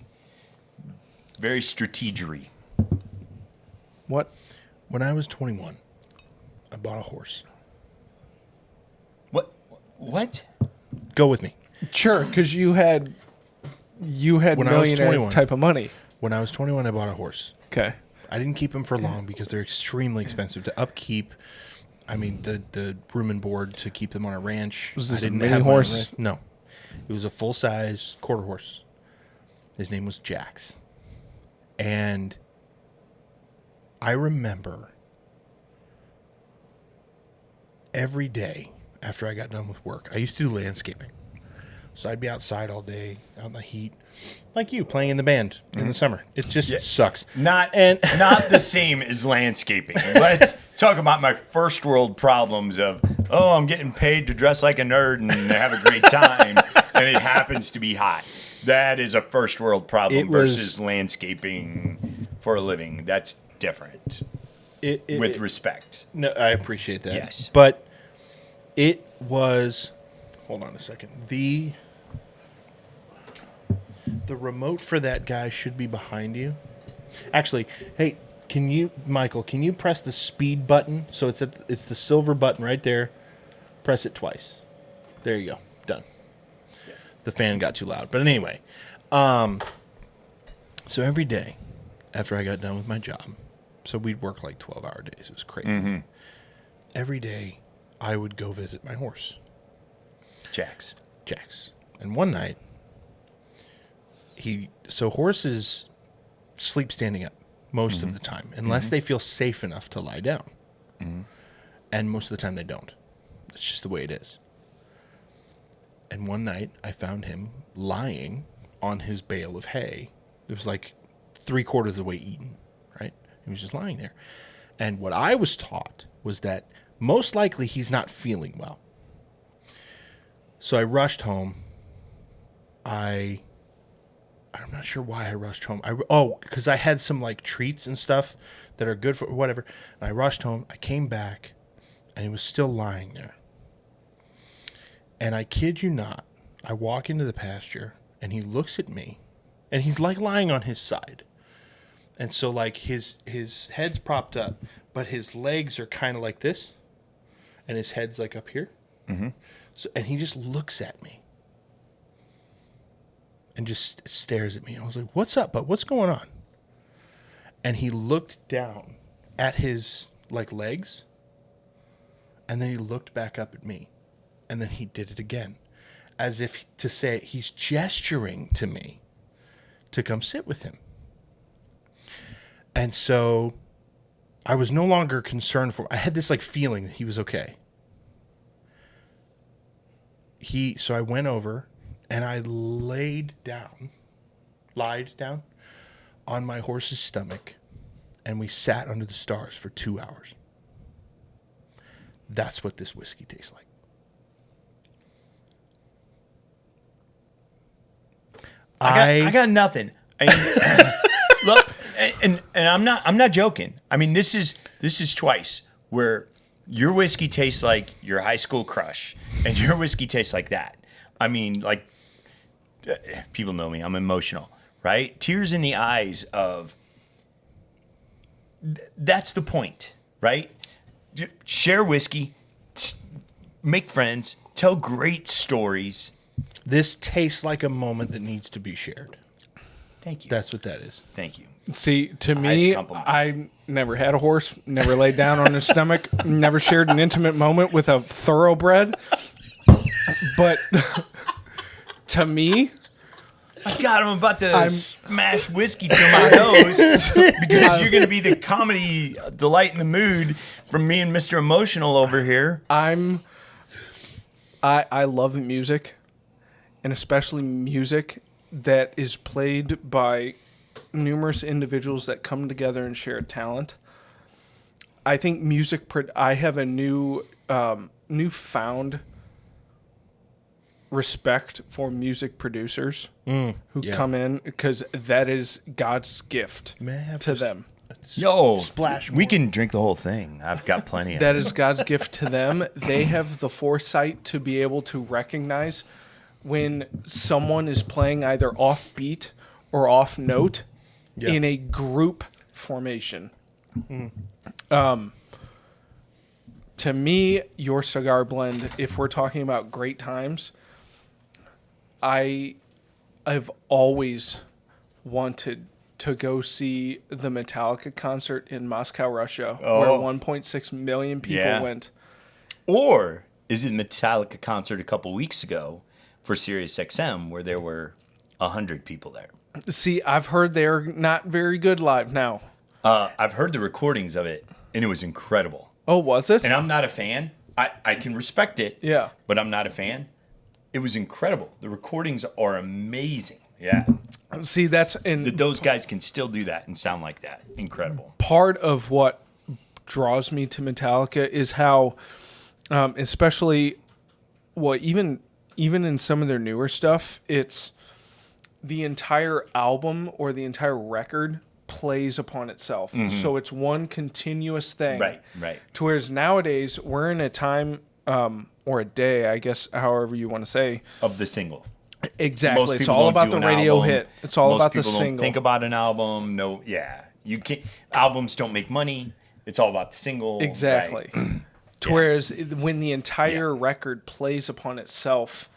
very strategery. What? When I was 21, I bought a horse. What? Go with me. Sure, because you had When I was millionaire 21. type of money. When I was 21, I bought a horse. Okay. I didn't keep them for long because they're extremely expensive to upkeep. I mean, the room and board to keep them on a ranch. Was this I a didn't mini have my own horse? ranch. No. It was a full-size quarter horse. His name was Jax. And I remember every day after I got done with work, I used to do landscaping. So I'd be outside all day, out in the heat, like you, playing in the band in the summer. It just sucks. Not the same as landscaping. Let's talk about my first world problems of, I'm getting paid to dress like a nerd and have a great time, and it happens to be hot. That is a first world problem versus landscaping for a living. That's different. With respect. No, I appreciate that. Yes. But it was, hold on a second. The remote for that guy should be behind you. Actually, hey, Michael, can you press the speed button? So it's the silver button right there. Press it twice. There you go. Done. Yeah. The fan got too loud. But anyway, so every day after I got done with my job, so we'd work like 12-hour days. It was crazy. Mm-hmm. Every day I would go visit my horse. Jax. And one night, horses sleep standing up most of the time, unless they feel safe enough to lie down. Mm-hmm. And most of the time they don't. It's just the way it is. And one night I found him lying on his bale of hay. It was like 3/4 of the way eaten, right? He was just lying there. And what I was taught was that most likely he's not feeling well. So I rushed home. I'm not sure why I rushed home. Because I had some like treats and stuff that are good for whatever. And I rushed home. I came back, and he was still lying there. And I kid you not, I walk into the pasture, and he looks at me, and he's like lying on his side. And so like his head's propped up, but his legs are kind of like this, and his head's like up here. Mm-hmm. So and he just looks at me. And just stares at me. I was like, "What's up? But what's going on?" And he looked down at his like legs, and then he looked back up at me, and then he did it again, as if to say he's gesturing to me to come sit with him. And so I was no longer concerned for him. I had this like feeling that he was okay. So I went over. And I lied down on my horse's stomach, and we sat under the stars for 2 hours. That's what this whiskey tastes like. I got nothing. Look, and I'm not joking. I mean, this is twice where your whiskey tastes like your high school crush, and your whiskey tastes like that. I mean, like. People know me. I'm emotional, right? Tears in the eyes of. That's the point, right? Share whiskey, make friends, tell great stories. This tastes like a moment that needs to be shared. Thank you. That's what that is. Thank you. See, to me, I never had a horse, never laid down on his stomach, never shared an intimate moment with a thoroughbred. But to me, God, I'm about to smash whiskey to my nose because you're going to be the comedy delight in the mood from me and Mr. Emotional over here. I love music, and especially music that is played by numerous individuals that come together and share a talent. I think I have a newfound respect for music producers who come in, because that is God's gift to them. Yo, splash. We can drink the whole thing. I've got plenty of that is God's gift to them. They have the foresight to be able to recognize when someone is playing either off beat or off note in a group formation. To me, your cigar blend, if we're talking about great times, I've always wanted to go see the Metallica concert in Moscow, Russia, where 1.6 million people went. Or is it Metallica concert a couple weeks ago for Sirius XM where there were 100 people there? See, I've heard they're not very good live now. I've heard the recordings of it, and it was incredible. Oh, was it? And I'm not a fan. I can respect it, Yeah. but I'm not a fan. It was incredible. The recordings are amazing. Yeah. See, that's Those guys can still do that and sound like that. Incredible. part of what draws me to Metallica is how, especially, well, even in some of their newer stuff, it's the entire album or the entire record plays upon itself. So it's one continuous thing. Right, right. To whereas nowadays we're in a time or a day, I guess, however you want to say. Of the single. Exactly. Most It's people all don't about do the an radio album. hit. It's all Most about the people single. don't think about an album. No, yeah. You can't. Albums don't make money. It's all about the single. Exactly. Right. To whereas when the entire record plays upon itself,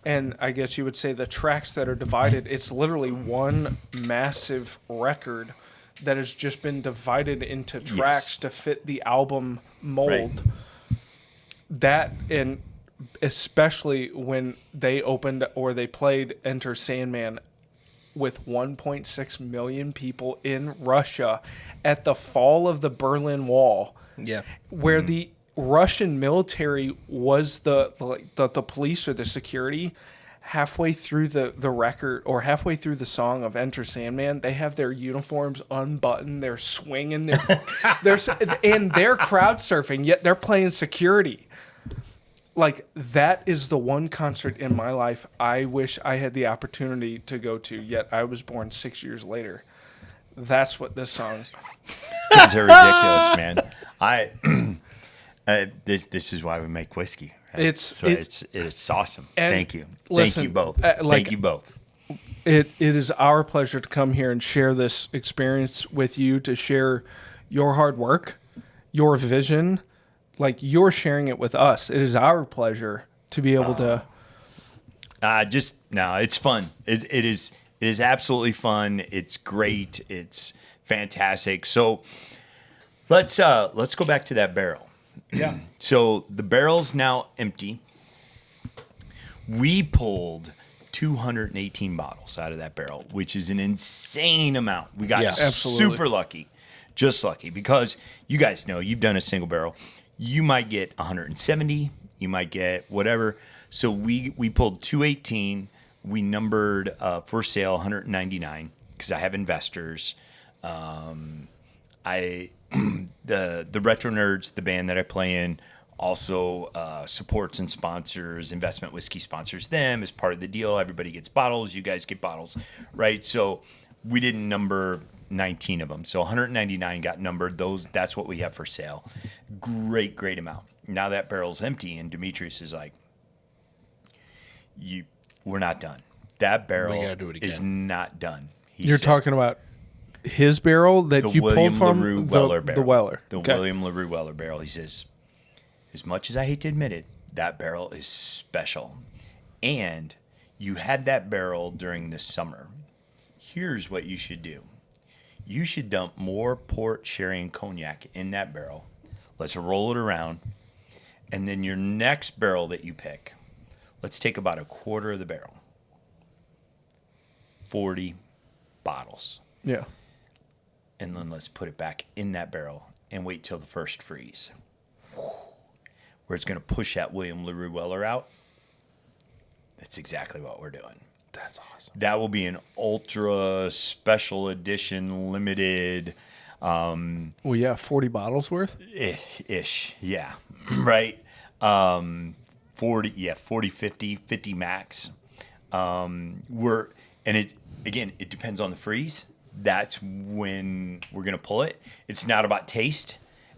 and I guess you would say the tracks that are divided, it's literally one massive record that has just been divided into tracks to fit the album mold. Right. That, and especially when they opened or they played Enter Sandman with 1.6 million people in Russia at the fall of the Berlin Wall, Yeah. where the Russian military was the police or the security. Halfway through the record or halfway through the song of Enter Sandman, they have their uniforms unbuttoned, they're swinging, and they're crowd surfing, yet they're playing security. Like, that is the one concert in my life I wish I had the opportunity to go to, yet I was born 6 years later. That's what this song. Kids are ridiculous, man. This is why we make whiskey. Right? It's awesome. and Thank you. listen, Thank you both. like- Thank you both. It is our pleasure to come here and share this experience with you, to share your hard work, your vision, like you're sharing it with us. It is our pleasure to be able to. It's fun. It is absolutely fun. It's great. It's fantastic. So let's go back to that barrel. Yeah. So the barrel's now empty. We pulled 218 bottles out of that barrel, which is an insane amount. We got absolutely. super lucky, just lucky, because you guys know you've done a single barrel. You might get 170, you might get whatever. So we pulled 218. We numbered for sale 199 because I have investors. The Retro Nerds, the band that I play in, also supports and sponsors Investment Whiskey, sponsors them as part of the deal. Everybody gets bottles. You guys get bottles, right? So we didn't number 19 of them. So 199 got numbered. That's what we have for sale. Great amount. Now that barrel's empty, and Demetrius is like, we're not done. That barrel We gotta do it again. is not done. He You're said. talking about his barrel that The you William pulled from LaRue Weller barrel. the Weller. The Okay. William LaRue Weller barrel. He says, as much as I hate to admit it, that barrel is special. And you had that barrel during the summer. Here's what you should do. You should dump more port, sherry, and cognac in that barrel. Let's roll it around. And then your next barrel that you pick, let's take about a quarter of the barrel. 40 bottles. Yeah. And then let's put it back in that barrel and wait till the first freeze, where it's going to push that William LaRue Weller out. That's exactly what we're doing. That's awesome. That will be an ultra special edition, limited, Well, yeah, 40 bottles worth. ish, yeah, right. 40, 50 max. It depends on the freeze. That's when we're gonna pull it. It's not about taste;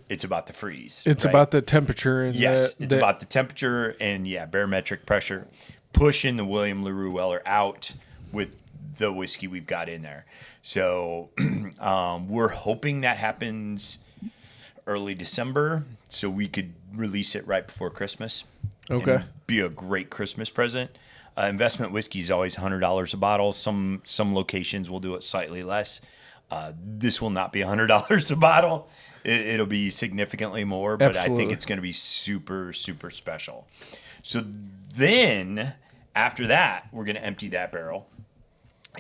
it's about the freeze. It's right? about the temperature and It's about the temperature and barometric pressure, pushing the William LaRue Weller out with the whiskey we've got in there. So we're hoping that happens early December, so we could release it right before Christmas. Okay. And be a great Christmas present. Investment whiskey is always $100 a bottle. Some locations will do it slightly less. This will not be $100 a bottle. It'll be significantly more, but I think it's going to be super, super special. So then after that, we're going to empty that barrel,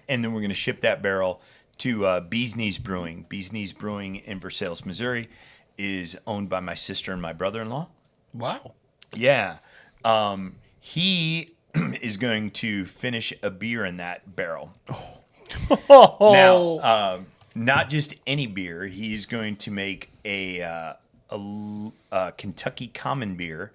and then we're going to ship that barrel to Bee's Knees Brewing. Bee's Knees Brewing in Versailles, Missouri is owned by my sister and my brother-in-law. Wow. Yeah. He is going to finish a beer in that barrel. Now, not just any beer. He's going to make a Kentucky common beer,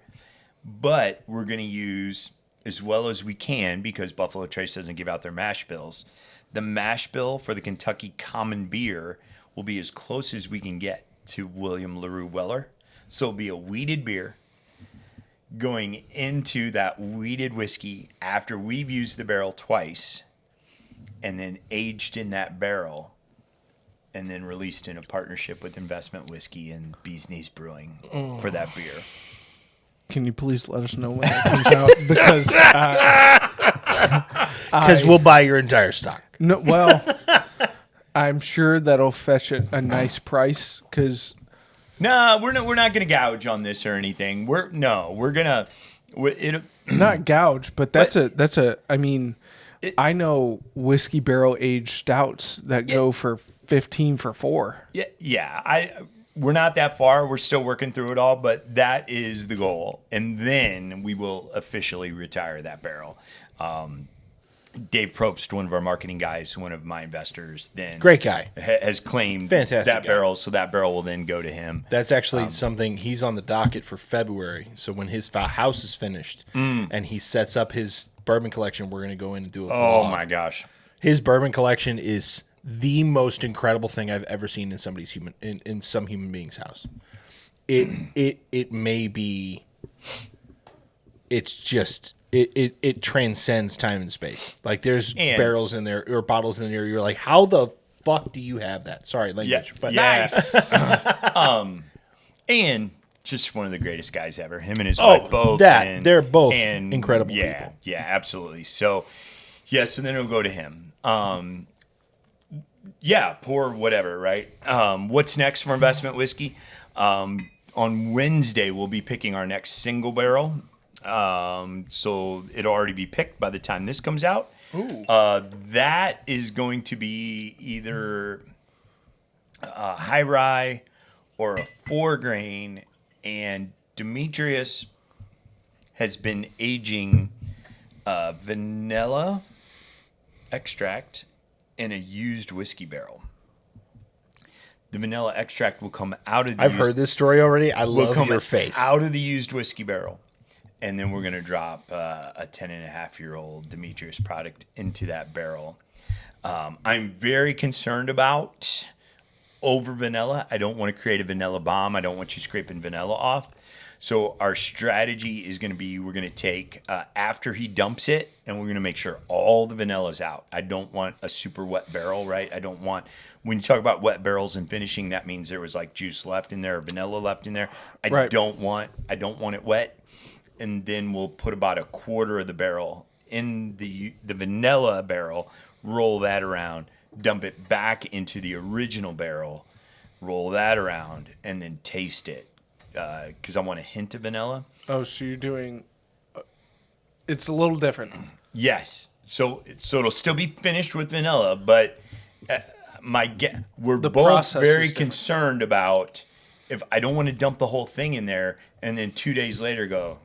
but we're going to use, as well as we can, because Buffalo Trace doesn't give out their mash bills, the mash bill for the Kentucky common beer will be as close as we can get to William LaRue Weller. So it'll be a wheated beer going into that wheated whiskey after we've used the barrel twice, and then aged in that barrel, and then released in a partnership with Investment Whiskey and Bee's Knees Brewing for that beer. Can you please let us know when that comes out? Because we'll buy your entire stock. no, well, I'm sure that'll fetch a nice price. Because No, we're not going to gouge on this or anything. We're gonna. not gouge, but I mean, I know whiskey barrel aged stouts that go for 15 for $4. Yeah. We're not that far. We're still working through it all, but that is the goal. And then we will officially retire that barrel. Dave Probst, one of our marketing guys, one of my investors, then Great guy. has claimed Fantastic that guy. barrel, so that barrel will then go to him. That's actually something he's on the docket for February. So when his house is finished and he sets up his bourbon collection, we're going to go in and do a Oh vlog. my gosh. His bourbon collection is the most incredible thing I've ever seen in somebody's in some human being's house. It may be. It's just it transcends time and space. Like there's barrels in there or bottles in there. You're like, how the fuck do you have that? Sorry, language, but nice. And just one of the greatest guys ever. Him and his wife both. They're both incredible people. Yeah, absolutely. So yes, and then it'll go to him. Yeah, pour whatever, right? What's next for Investment Whiskey? On Wednesday, we'll be picking our next single barrel. So it'll already be picked by the time this comes out. Ooh. That is going to be either a high rye or a 4-grain. And Demetrius has been aging vanilla extract in a used whiskey barrel. The vanilla extract will come out of the I've heard this story already. I love your face. Out of the used whiskey barrel. And then we're going to drop a 10-and-a-half-year-old Demetrius product into that barrel. I'm very concerned about over vanilla. I don't want to create a vanilla bomb. I don't want you scraping vanilla off. So our strategy is going to be we're going to take after he dumps it, and we're going to make sure all the vanilla's out. I don't want a super wet barrel, right? I don't want, when you talk about wet barrels and finishing, that means there was like juice left in there or vanilla left in there. I don't want it wet. And then we'll put about a quarter of the barrel in the vanilla barrel, roll that around, dump it back into the original barrel, roll that around, and then taste it. Because I want a hint of vanilla. Oh, so you're doing... it's a little different. Yes. So it'll still be finished with vanilla, but we're both very concerned about if I don't want to dump the whole thing in there and then 2 days later go,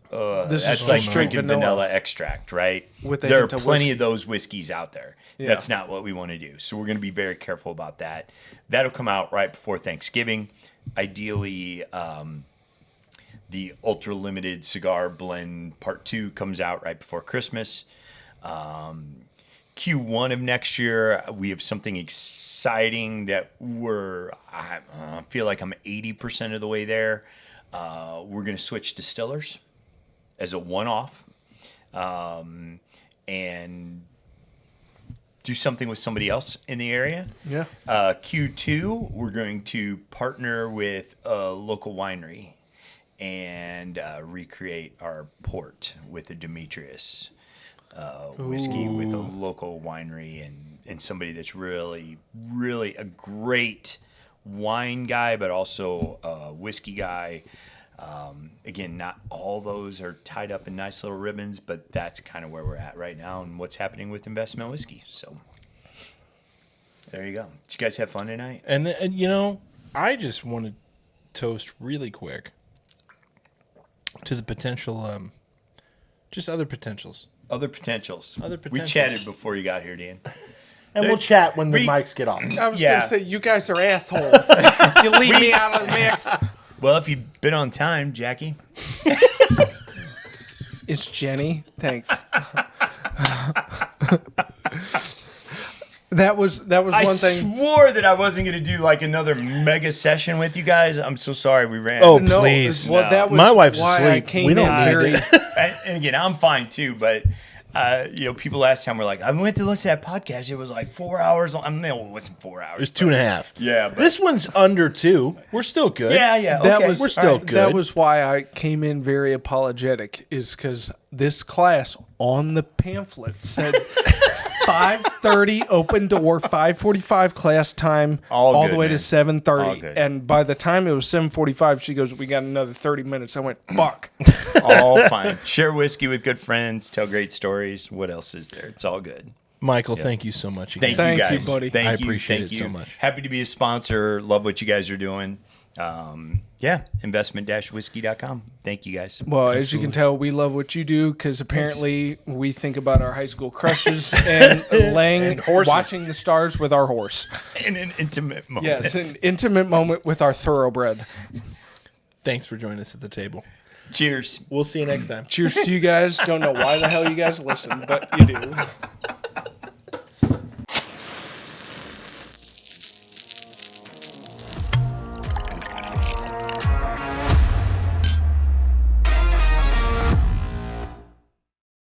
this that's is like straight drinking vanilla extract, right? There are plenty of those whiskeys out there. Yeah. That's not what we want to do. So we're going to be very careful about that. That'll come out right before Thanksgiving. Ideally, the Ultra Limited Cigar Blend Part 2 comes out right before Christmas. Q1 of next year, we have something exciting that I feel like I'm 80% of the way there. We're going to switch distillers as a one-off and do something with somebody else in the area. Yeah. Q2, we're going to partner with a local winery and recreate our port with a Demetrius whiskey with a local winery and somebody that's really, really a great wine guy, but also a whiskey guy. Again, not all those are tied up in nice little ribbons, but that's kind of where we're at right now and what's happening with investment whiskey. So there you go. Did you guys have fun tonight? And I just want to toast really quick to the potential, just other potentials. Other potentials. Other We potentials. chatted before you got here, Dan. And we'll chat when the We- mics get off. I was Yeah. gonna say you guys are assholes. You leave me out of the mix. Well, if you've been on time, Jackie. It's Jenny. Thanks. That was I one thing. swore that I wasn't going to do like another mega session with you guys. I'm so sorry we ran. Oh, No, please. well, that was My wife's why I asleep. came We don't in need very. And again, I'm fine too, but people last time were like, I went to listen to that podcast. It was like 4 hours long. I mean, no, it wasn't 4 hours. It was 2.5. Yeah, but- This one's under 2. We're still good. Yeah. That Okay. was We're still good. That was why I came in very apologetic. Is because this class on the pamphlet said 5:30 open door, 5:45 class time, All the good, way man. to 7:30. All good. And by the time it was 7:45, she goes, "We got another 30 minutes." I went, "Fuck." all fine. Share whiskey with good friends. Tell great stories. What else is there? It's all good. Michael, thank you so much again. Thank, Thank you you, guys. buddy. Thank I you. appreciate Thank it you. so much. Happy to be a sponsor. Love what you guys are doing. Investment-whiskey.com. Thank you guys. Well, as you can tell, we love what you do because apparently we think about our high school crushes and laying, horses. watching the stars with our horse. In an intimate moment. Yes, an intimate moment with our thoroughbred. Thanks for joining us at the table. Cheers. We'll see you next time. Cheers to you guys. Don't know why the hell you guys listen, but you do.